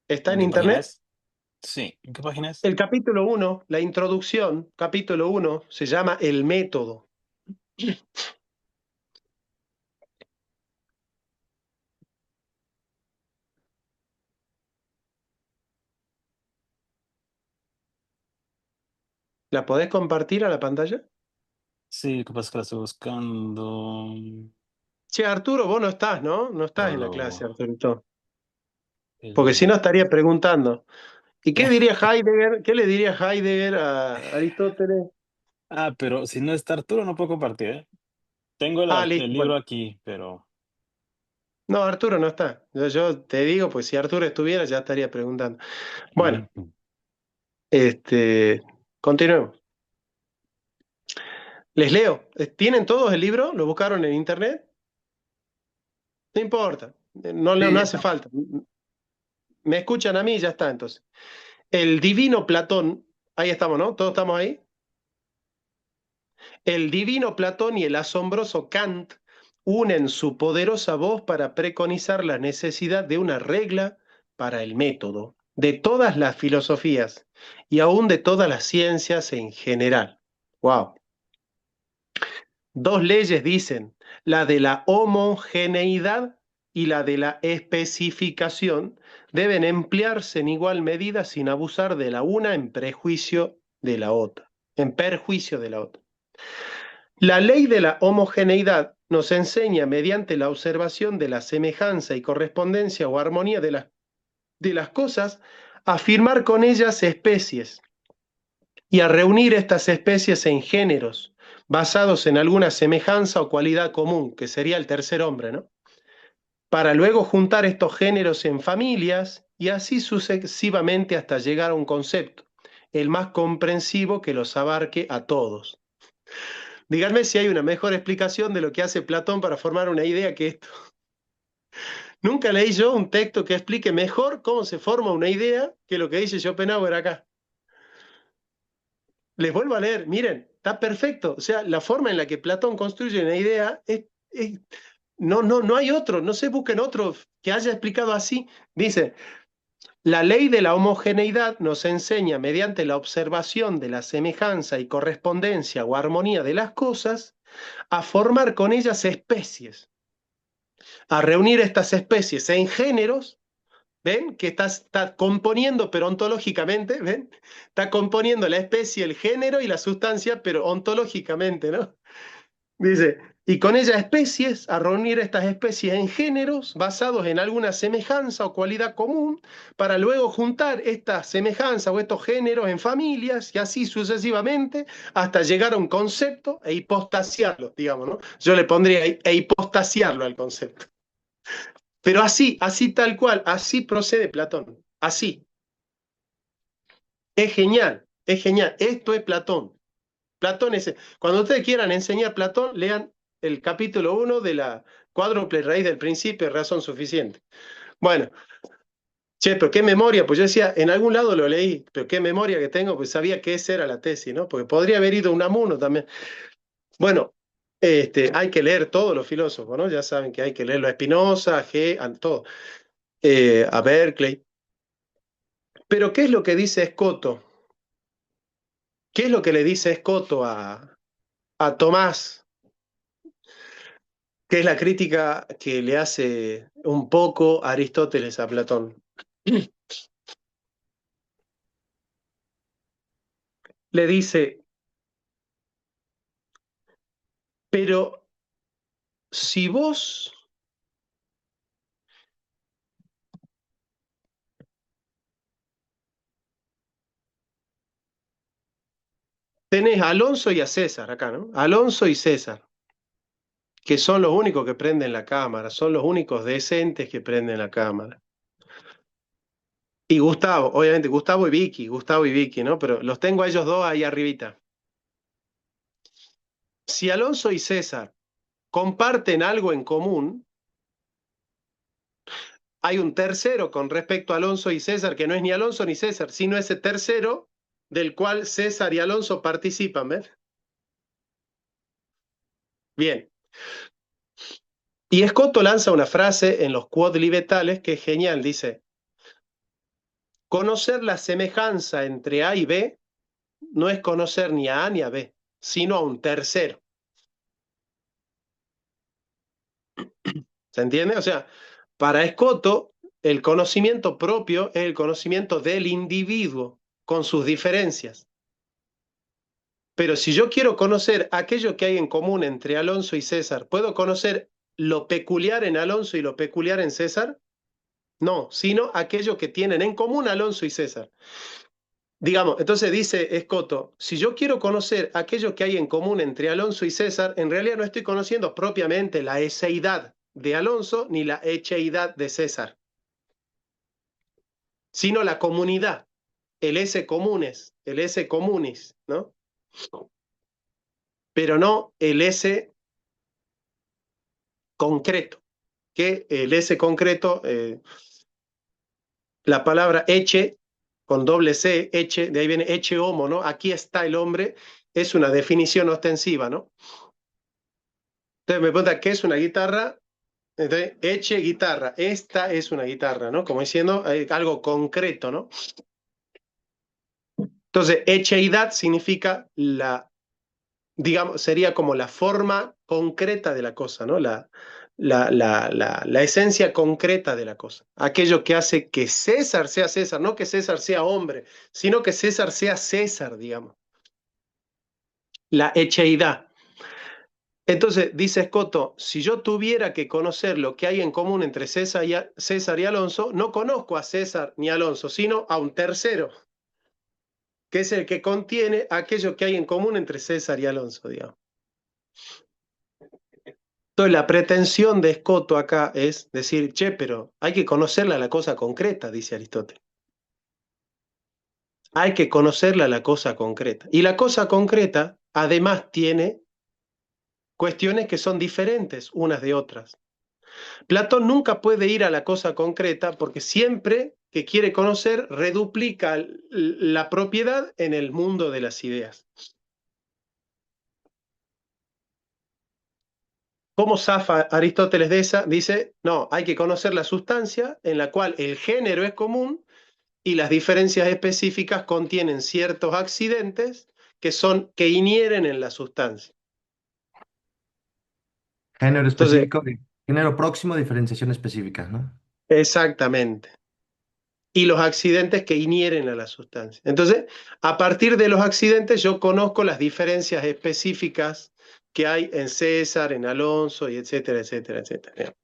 ¿Está ¿En en qué página internet? es? Sí, ¿en qué página es? El capítulo 1, la introducción, capítulo 1, se llama El método. ¿La podés compartir a la pantalla? Sí, lo que pasa es que la estoy buscando. Che, Arturo, vos no estás, ¿no? No estás en la clase, Solo Arturito. el Porque si no estaría método. preguntando. ¿Y qué diría Heidegger? ¿Qué le diría Heidegger a Aristóteles? Ah, pero si no está Arturo, no puedo compartir, ¿eh? Tengo Ah, el listo, bueno. libro aquí, pero. No, Arturo no está. Yo te digo, pues si Arturo estuviera ya estaría preguntando. Bueno, Ujú. este, continuemos. Les leo. ¿Tienen todos el libro? ¿Lo buscaron en internet? No importa. No Sí, hace falta. Me escuchan a mí y ya está entonces. El divino Platón, ahí estamos, ¿no? ¿Todos estamos ahí? El divino Platón y el asombroso Kant unen su poderosa voz para preconizar la necesidad de una regla para el método de todas las filosofías y aún de todas las ciencias en general. Wow. Dos leyes dicen, la de la homogeneidad y la de la especificación, deben emplearse en igual medida sin abusar de la una en prejuicio de la otra, en perjuicio de la otra. La ley de la homogeneidad nos enseña mediante la observación de la semejanza y correspondencia o armonía de las cosas a firmar con ellas especies y a reunir estas especies en géneros basados en alguna semejanza o cualidad común, que sería el tercer hombre, ¿no? Para luego juntar estos géneros en familias y así sucesivamente hasta llegar a un concepto, el más comprensivo que los abarque a todos. Díganme si hay una mejor explicación de lo que hace Platón para formar una idea que esto. Nunca leí yo un texto que explique mejor cómo se forma una idea que lo que dice Schopenhauer acá. Les vuelvo a leer, miren, está perfecto. O sea, la forma en la que Platón construye una idea no hay otro, no se busquen otro que haya explicado así. Dice, La ley de la homogeneidad nos enseña, mediante la observación de la semejanza y correspondencia o armonía de las cosas, a formar con ellas especies, a reunir estas especies en géneros. ¿Ven? Que está componiendo, pero ontológicamente, ¿ven? Está componiendo la especie, el género y la sustancia, pero ontológicamente, ¿no? Dice, y con ella especies, a reunir estas especies en géneros basados en alguna semejanza o cualidad común, para luego juntar esta semejanza o estos géneros en familias y así sucesivamente hasta llegar a un concepto e hipostasiarlo, digamos, ¿no? Yo le pondría e hipostasiarlo al concepto. Pero así tal cual, así procede Platón, así. Es genial, es genial. Esto es Platón. Platón es... Cuando ustedes quieran enseñar Platón, lean el capítulo 1 de la cuádruple raíz del principio, razón suficiente. Bueno, che, pero qué memoria, pues yo decía, en algún lado lo leí, pero qué memoria que tengo, pues sabía que esa era la tesis, ¿no? Porque podría haber ido Unamuno también. Bueno, hay que leer todos los filósofos, ¿no? Ya saben que hay que leerlo a Spinoza, a todo, a Berkeley. Pero ¿qué es lo que dice Escoto? ¿Qué es lo que le dice Escoto a Tomás? ¿Qué es la crítica que le hace un poco Aristóteles a Platón? Le dice, pero si vos tenés a Alonso y a César acá, ¿no? Alonso y César, que son los únicos que prenden la cámara, son los únicos decentes que prenden la cámara. Y Gustavo, obviamente, Gustavo y Vicky, ¿no? Pero los tengo a ellos dos ahí arribita. Si Alonso y César comparten algo en común, hay un tercero con respecto a Alonso y César, que no es ni Alonso ni César, sino ese tercero del cual César y Alonso participan, ¿ves? Bien. Y Escoto lanza una frase en los Quodlibetales que es genial, dice, conocer la semejanza entre A y B no es conocer ni a A ni a B, sino a un tercero. ¿Se entiende? O sea, para Escoto, el conocimiento propio es el conocimiento del individuo, con sus diferencias. Pero si yo quiero conocer aquello que hay en común entre Alonso y César, ¿puedo conocer lo peculiar en Alonso y lo peculiar en César? No, sino aquello que tienen en común Alonso y César. Digamos, entonces dice Escoto, si yo quiero conocer aquello que hay en común entre Alonso y César, en realidad no estoy conociendo propiamente la eseidad de Alonso ni la echeidad de César, sino la comunidad, el esse comunis, ¿no? Pero no el esse concreto, que el esse concreto, la palabra eche, con doble C, eche, de ahí viene eche homo, ¿no? Aquí está el hombre, es una definición ostensiva, ¿no? Entonces me pregunta, ¿qué es una guitarra? Entonces, eche guitarra, esta es una guitarra, ¿no? Como diciendo algo concreto, ¿no? Entonces, echeidad significa digamos, sería como la forma concreta de la cosa, ¿no? La esencia concreta de la cosa. Aquello que hace que César sea César, no que César sea hombre, sino que César sea César, digamos. La echeidad. Entonces, dice Escoto, si yo tuviera que conocer lo que hay en común entre César y Alonso, no conozco a César ni a Alonso, sino a un tercero, que es el que contiene aquello que hay en común entre César y Alonso, digamos. Entonces, la pretensión de Escoto acá es decir, che, pero hay que conocerla la cosa concreta, dice Aristóteles. Hay que conocerla la cosa concreta. Y la cosa concreta, además, tiene cuestiones que son diferentes unas de otras. Platón nunca puede ir a la cosa concreta porque siempre que quiere conocer reduplica la propiedad en el mundo de las ideas. ¿Cómo zafa Aristóteles de esa? Dice, no, hay que conocer la sustancia en la cual el género es común, y las diferencias específicas contienen ciertos accidentes que inhieren en la sustancia. Género Entonces, específico, género próximo, diferenciación específica, ¿no? exactamente. Y los accidentes que inhieren a la sustancia. Entonces, a partir de los accidentes yo conozco las diferencias específicas que hay en César, en Alonso, y etcétera, etcétera, etcétera.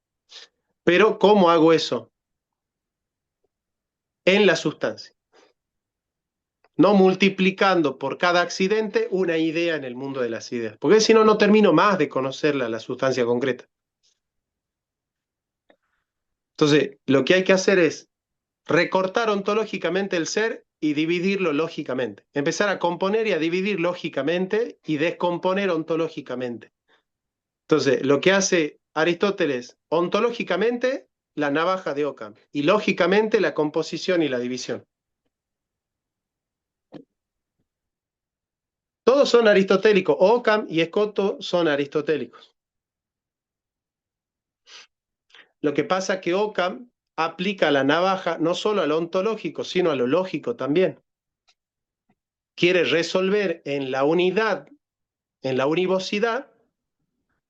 Pero, ¿cómo hago eso? En la sustancia. No multiplicando por cada accidente una idea en el mundo de las ideas. Porque si no, no termino más de conocer la sustancia concreta. Entonces, lo que hay que hacer es recortar ontológicamente el ser y dividirlo lógicamente. Empezar a componer y a dividir lógicamente y descomponer ontológicamente. Entonces, lo que hace Aristóteles ontológicamente, la navaja de Occam, y lógicamente la composición y la división. Todos son aristotélicos. Occam y Escoto son aristotélicos. Lo que pasa es que Occam aplica la navaja no solo a lo ontológico, sino a lo lógico también. Quiere resolver en la unidad, en la univocidad,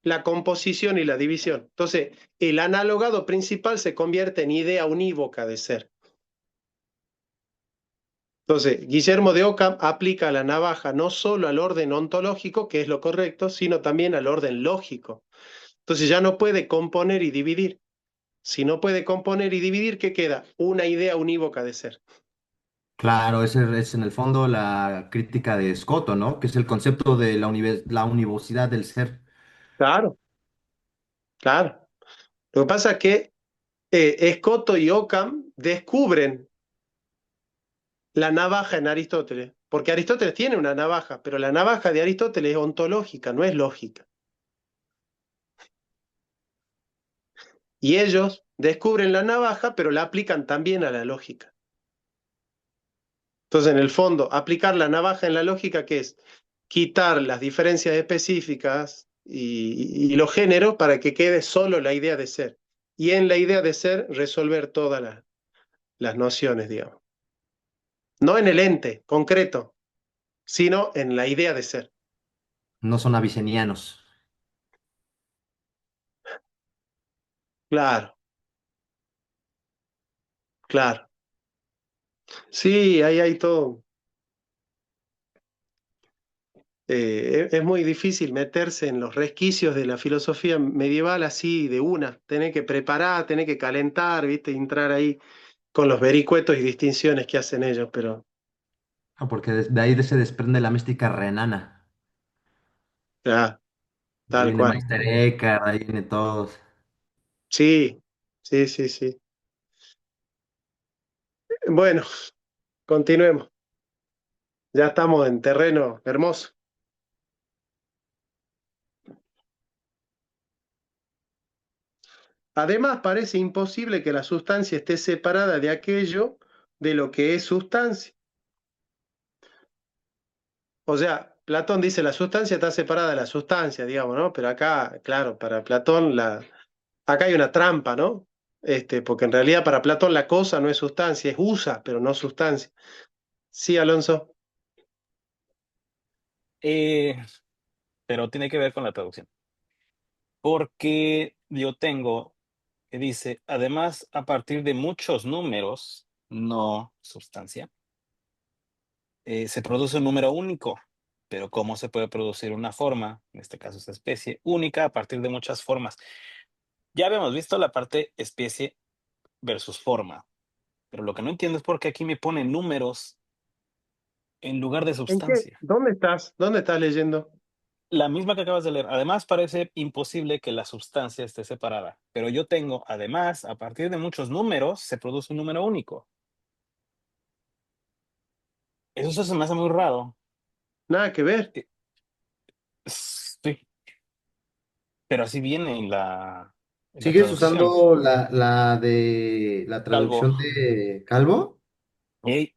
la composición y la división. Entonces, el analogado principal se convierte en idea unívoca de ser. Entonces, Guillermo de Occam aplica la navaja no solo al orden ontológico, que es lo correcto, sino también al orden lógico. Entonces ya no puede componer y dividir. Si no puede componer y dividir, ¿qué queda? Una idea unívoca de ser. Claro, ese es en el fondo la crítica de Escoto, ¿no? Que es el concepto de la univocidad del ser. Claro, claro. Lo que pasa es que Escoto y Occam descubren la navaja en Aristóteles, porque Aristóteles tiene una navaja, pero la navaja de Aristóteles es ontológica, no es lógica. Y ellos descubren la navaja, pero la aplican también a la lógica. Entonces, en el fondo, aplicar la navaja en la lógica, ¿qué es? Quitar las diferencias específicas y los géneros para que quede solo la idea de ser. Y en la idea de ser, resolver todas las nociones, digamos. No en el ente concreto, sino en la idea de ser. No son avicenianos. Claro, claro. Sí, ahí hay todo. Es muy difícil meterse en los resquicios de la filosofía medieval así de una. Tener que preparar, tener que calentar, ¿viste? Entrar ahí con los vericuetos y distinciones que hacen ellos, pero Ah, porque de ahí se desprende la mística renana. ah, De ahí tal viene cual. Meister Eckhart, de ahí viene todos. Sí, sí, sí, sí. Bueno, continuemos. Ya estamos en terreno hermoso. Además, parece imposible que la sustancia esté separada de aquello de lo que es sustancia. O sea, Platón dice la sustancia está separada de la sustancia, digamos, ¿no? Pero acá, claro, para Platón acá hay una trampa, ¿no? Porque en realidad para Platón la cosa no es sustancia, es usa, pero no sustancia. Sí, Alonso. Eh, pero tiene que ver con la traducción. Porque yo tengo que dice, además, a partir de muchos números, no sustancia, se produce un número único. Pero ¿cómo se puede producir una forma, en este caso esta especie, única a partir de muchas formas? Ya habíamos visto la parte especie versus forma, pero lo que no entiendo es por qué aquí me pone números en lugar de ¿En qué? sustancia. ¿Dónde estás? ¿Dónde estás leyendo? La misma que acabas de leer. Además, parece imposible que la sustancia esté separada, pero yo tengo, además, a partir de muchos números, se produce un número único. Eso se me hace muy raro. Nada que ver. Eh, Sí, pero así viene en la ¿Sigues traducción. usando la de la Calvo. traducción de Calvo? Y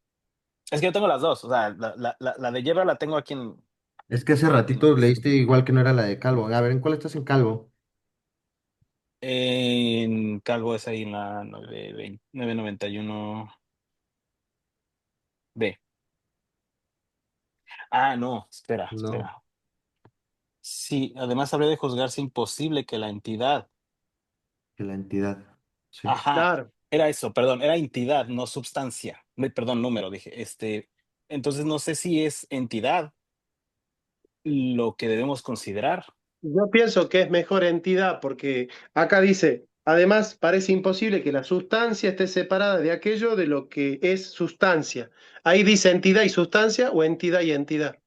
es que yo tengo las dos, o sea, la de Yebra la tengo aquí Es que hace ratito leíste igual que no era la de Calvo. A ver, ¿en cuál estás en Calvo? en Calvo, es ahí en la 991. B. Ah, no, espera, No, espera. Sí, además habría de juzgarse imposible que la entidad. que la entidad. Sí. Ajá, Claro. era eso, perdón, era entidad, no sustancia. Perdón, número, dije. Entonces no sé si es entidad lo que debemos considerar. Yo pienso que es mejor entidad porque acá dice, además parece imposible que la sustancia esté separada de aquello de lo que es sustancia. Ahí dice entidad y sustancia o entidad y entidad.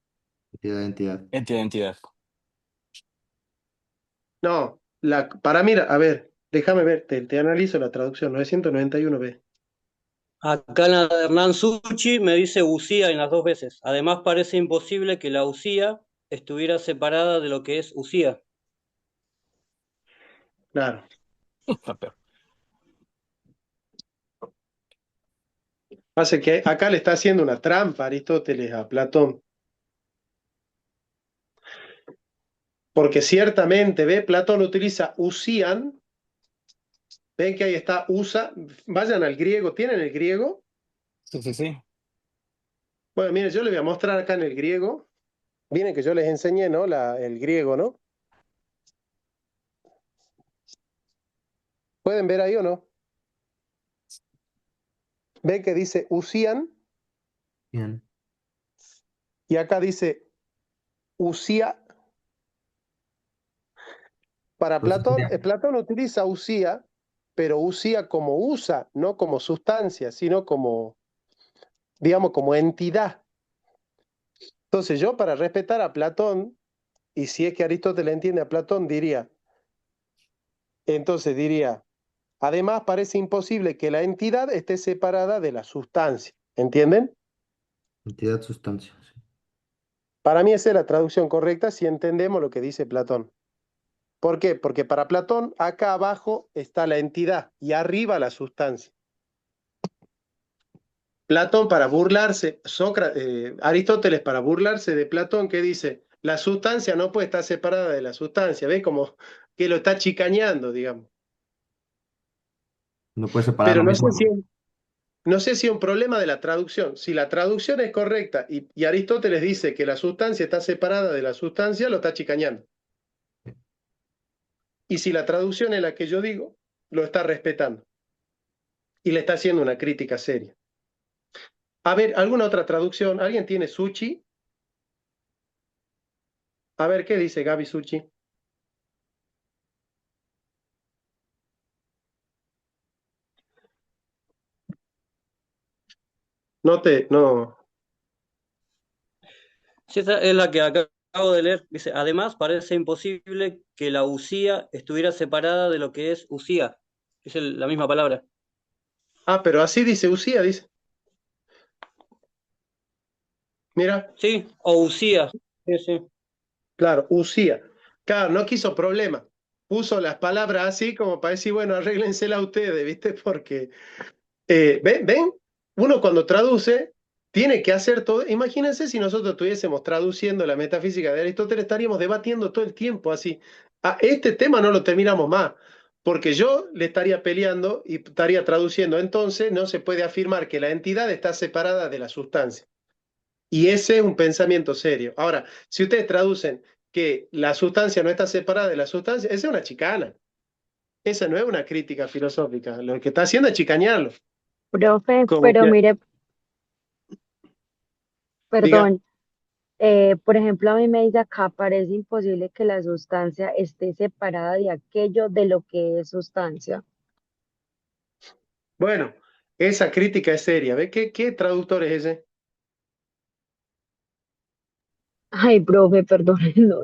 Entidad, entidad. Entidad, entidad. No, para mí, a ver, déjame ver, te analizo la traducción, 991b. Acá en la de Hernán Suchi me dice usía en las dos veces. Además parece imposible que la usía estuviera separada de lo que es usía. Claro. Está peor. Pasa que acá le está haciendo una trampa Aristóteles a Platón. Porque ciertamente, ve, Platón utiliza usían. Ven que ahí está usa. Vayan al griego. ¿Tienen el griego? Sí, sí, sí. Bueno, miren, yo les voy a mostrar acá en el griego. Miren que yo les enseñé, ¿no? El griego, ¿no? ¿Pueden ver ahí o no? Ven que dice usían Bien. y acá dice usía. Para Entonces Platón, sería Platón utiliza usía, pero usía como usa, no como sustancia, sino como, digamos, como entidad. Entonces yo para respetar a Platón, y si es que Aristóteles entiende a Platón, diría, además parece imposible que la entidad esté separada de la sustancia. ¿Entienden? entidad, sustancia. Sí. Para mí esa es la traducción correcta si entendemos lo que dice Platón. ¿Por qué? Porque para Platón acá abajo está la entidad y arriba la sustancia. Platón para burlarse, Aristóteles para burlarse de Platón, que dice, la sustancia no puede estar separada de la sustancia, ¿ves? Como que lo está chicañando, digamos. No puede separar Pero lo mismo, ¿no? no sé si es un problema de la traducción. Si la traducción es correcta y Aristóteles dice que la sustancia está separada de la sustancia, lo está chicañando. Y si la traducción es la que yo digo, lo está respetando y le está haciendo una crítica seria. A ver, ¿alguna otra traducción? ¿Alguien tiene Suchi? A ver, ¿qué dice Gaby Suchi? No. Sí, esa es la que acabo de leer. Dice, además parece imposible que la usía estuviera separada de lo que es usía. Es la misma palabra. Ah, pero así dice Usía, dice. Mira, Sí, o usía. Sí, sí. claro, Usía. Claro, no quiso problema. Puso las palabras así como para decir, bueno, arréglensela ustedes, ¿viste? Porque, ven, uno cuando traduce tiene que hacer todo. Imagínense si nosotros estuviésemos traduciendo la metafísica de Aristóteles, estaríamos debatiendo todo el tiempo así. Este tema no lo terminamos más, porque yo le estaría peleando y estaría traduciendo. Entonces, no se puede afirmar que la entidad está separada de la sustancia. Y ese es un pensamiento serio. Ahora, si ustedes traducen que la sustancia no está separada de la sustancia, esa es una chicana. Esa no es una crítica filosófica. Lo que está haciendo es chicañarlo. Profe, Como pero que, mire, diga, perdón, por ejemplo, a mí me dice acá, parece imposible que la sustancia esté separada de aquello de lo que es sustancia. bueno, esa crítica es seria. ¿Ve qué traductor es ese? Ay, profe, perdón,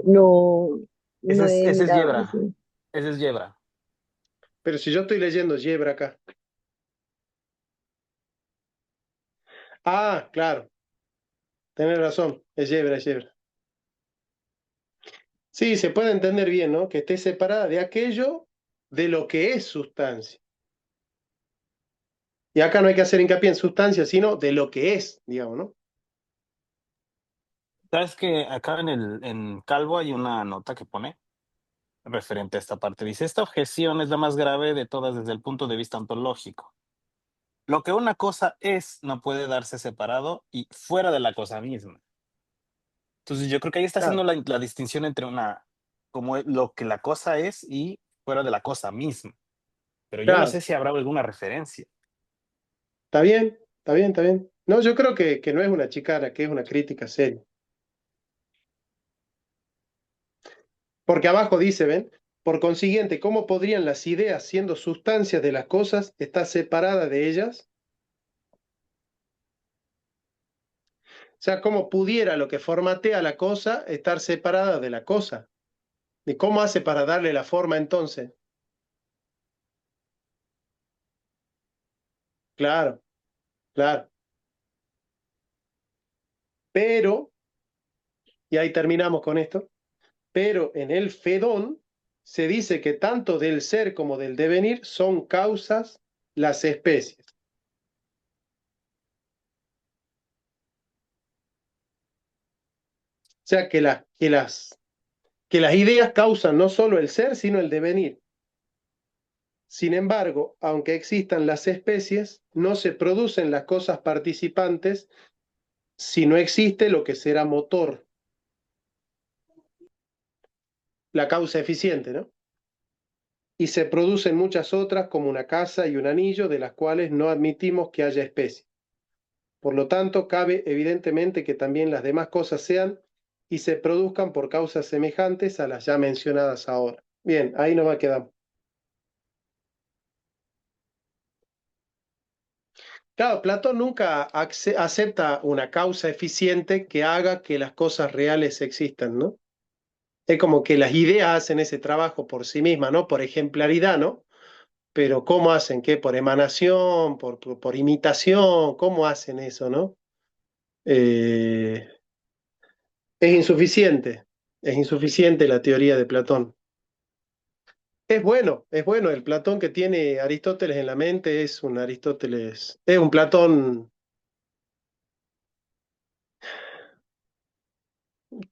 no he Ese es mirado Yebra. así. Ese es Yebra. Pero si yo estoy leyendo Yebra acá. Ah, claro, tenés razón, es Yebra, es Yebra. Sí, se puede entender bien, ¿no? Que esté separada de aquello de lo que es sustancia. Y acá no hay que hacer hincapié en sustancia, sino de lo que es, digamos, ¿no? ¿Sabes que acá en Calvo hay una nota que pone referente a esta parte? Dice, esta objeción es la más grave de todas desde el punto de vista ontológico. Lo que una cosa es no puede darse separado y fuera de la cosa misma. Entonces yo creo que ahí está haciendo Claro, la distinción entre como lo que la cosa es y fuera de la cosa misma. Pero yo no sé claro. si habrá alguna referencia. Está bien, está bien, está bien. No, yo creo que no es una chicana, que es una crítica seria. Porque abajo dice, ¿ven? Por consiguiente, ¿cómo podrían las ideas, siendo sustancias de las cosas, estar separadas de ellas? O sea, ¿cómo pudiera lo que formatea la cosa estar separada de la cosa? ¿Y cómo hace para darle la forma entonces? Claro, claro. Pero, y ahí terminamos con esto, pero en el Fedón se dice que tanto del ser como del devenir son causas las especies. O sea, que las ideas causan no solo el ser, sino el devenir. Sin embargo, aunque existan las especies, no se producen las cosas participantes si no existe lo que será motor, la causa eficiente, ¿no? Y se producen muchas otras como una casa y un anillo, de las cuales no admitimos que haya especies. Por lo tanto, cabe evidentemente que también las demás cosas sean y se produzcan por causas semejantes a las ya mencionadas ahora. Bien, ahí nos va a quedar. Claro, Platón nunca acepta una causa eficiente que haga que las cosas reales existan, ¿no? Es como que las ideas hacen ese trabajo por sí mismas, ¿no? Por ejemplaridad, ¿no? Pero ¿cómo hacen? ¿Qué? ¿Por emanación? ¿Por imitación? ¿Cómo hacen eso, no? Eh, es insuficiente la teoría de Platón. Es bueno, el Platón que tiene Aristóteles en la mente es un Aristóteles, es un Platón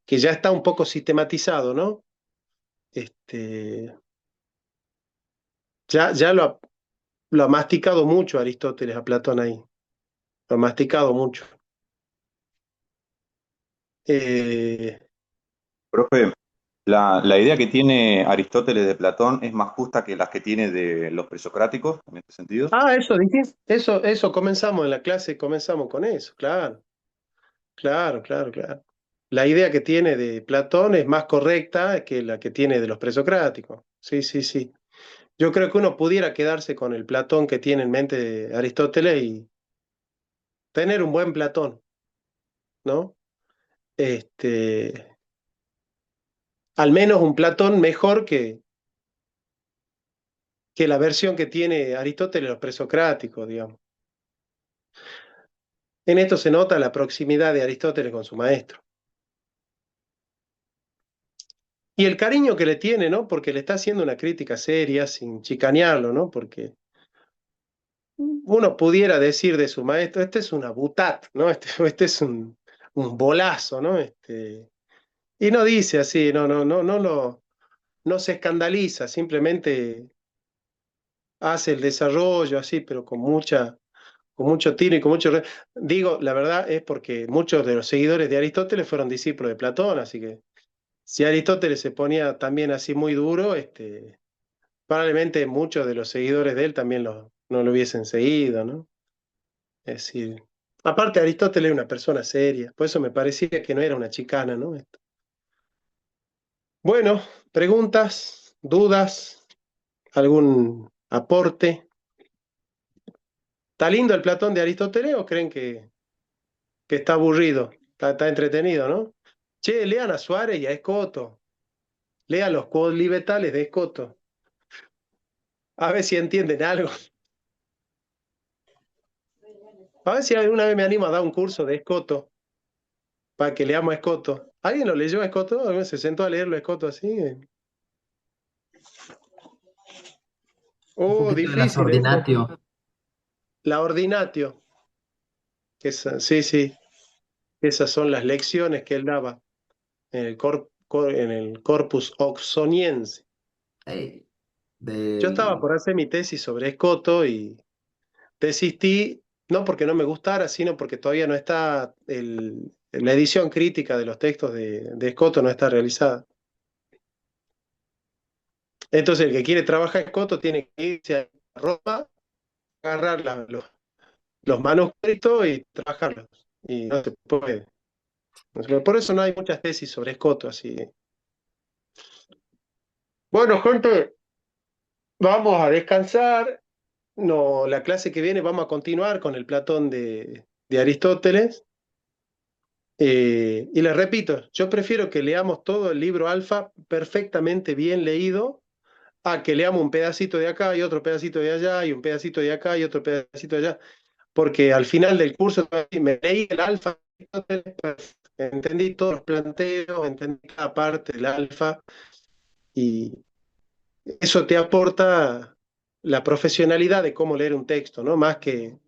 que ya está un poco sistematizado, ¿no? Este, ya lo ha masticado mucho Aristóteles a Platón ahí, lo ha masticado mucho. Eh, Profe, la idea que tiene Aristóteles de Platón es más justa que las que tiene de los presocráticos, en este sentido. eso dijiste, eso comenzamos en la clase, comenzamos con eso, claro, claro, claro, claro. La idea que tiene de Platón es más correcta que la que tiene de los presocráticos. Sí, sí, sí. Yo creo que uno pudiera quedarse con el Platón que tiene en mente Aristóteles y tener un buen Platón, ¿no? Este, al menos un Platón mejor que la versión que tiene Aristóteles los presocráticos, digamos. En esto se nota la proximidad de Aristóteles con su maestro. Y el cariño que le tiene, ¿no? Porque le está haciendo una crítica seria, sin chicanearlo, ¿no? Porque uno pudiera decir de su maestro, este es una butat, ¿no? Este es un bolazo, ¿no? Y no dice así, no se escandaliza, simplemente hace el desarrollo así, pero con mucho tino y con mucho... Digo, la verdad es porque muchos de los seguidores de Aristóteles fueron discípulos de Platón, así que si Aristóteles se ponía también así muy duro, probablemente muchos de los seguidores de él también no lo hubiesen seguido, ¿no? Es decir, aparte Aristóteles es una persona seria, por eso me parecía que no era una chicana, ¿no? Bueno, preguntas, dudas, algún aporte. ¿Está lindo el Platón de Aristóteles o creen que está aburrido? Está entretenido, ¿no? Che, lean a Suárez y a Escoto. Lean los cuodlibetales de Escoto. A ver si entienden algo. A ver si alguna vez me animo a dar un curso de Escoto para que leamos a Escoto. ¿Alguien lo leyó a Escoto? ¿Alguien se sentó a leerlo a Escoto así? Un Oh, poquito de las difícil, ¿eh? ordinatio. La ordinatio. Sí, sí. Esas son las lecciones que él daba en el Corpus Oxoniense. eh, Yo estaba del, por hacer mi tesis sobre Escoto y desistí, no porque no me gustara, sino porque todavía no está, la edición crítica de los textos de Escoto no está realizada. Entonces el que quiere trabajar Escoto tiene que irse a Roma, agarrar los manuscritos y trabajarlos. Y no se puede. Por eso no hay muchas tesis sobre Escoto, así. Bueno, gente, vamos a descansar. No, la clase que viene vamos a continuar con el Platón de Aristóteles. Y les repito, yo prefiero que leamos todo el libro Alfa perfectamente bien leído a que leamos un pedacito de acá y otro pedacito de allá y un pedacito de acá y otro pedacito de allá. Porque al final del curso me leí el Alfa, entendí todos los planteos, entendí cada parte del Alfa y eso te aporta la profesionalidad de cómo leer un texto, ¿no? Más que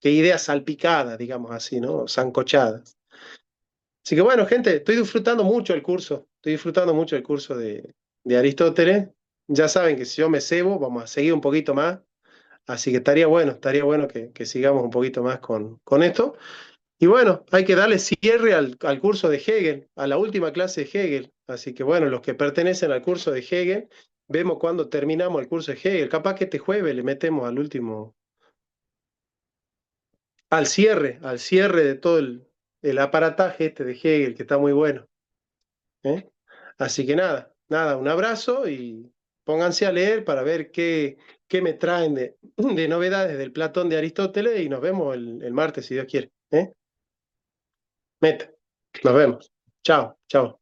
ideas salpicadas, digamos así, ¿no? Sancochadas. Así que bueno, gente, estoy disfrutando mucho el curso, estoy disfrutando mucho el curso de Aristóteles. Ya saben que si yo me cebo, vamos a seguir un poquito más, así que estaría bueno que sigamos un poquito más con esto. Y bueno, hay que darle cierre al curso de Hegel, a la última clase de Hegel. Así que bueno, los que pertenecen al curso de Hegel, vemos cuando terminamos el curso de Hegel. Capaz que este jueves le metemos al último, al cierre de todo el aparataje este de Hegel, que está muy bueno. ¿Eh? Así que nada, un abrazo y pónganse a leer para ver qué me traen de novedades del Platón de Aristóteles y nos vemos el martes, si Dios quiere. ¿Eh? Meta, nos vemos. Chao, chao.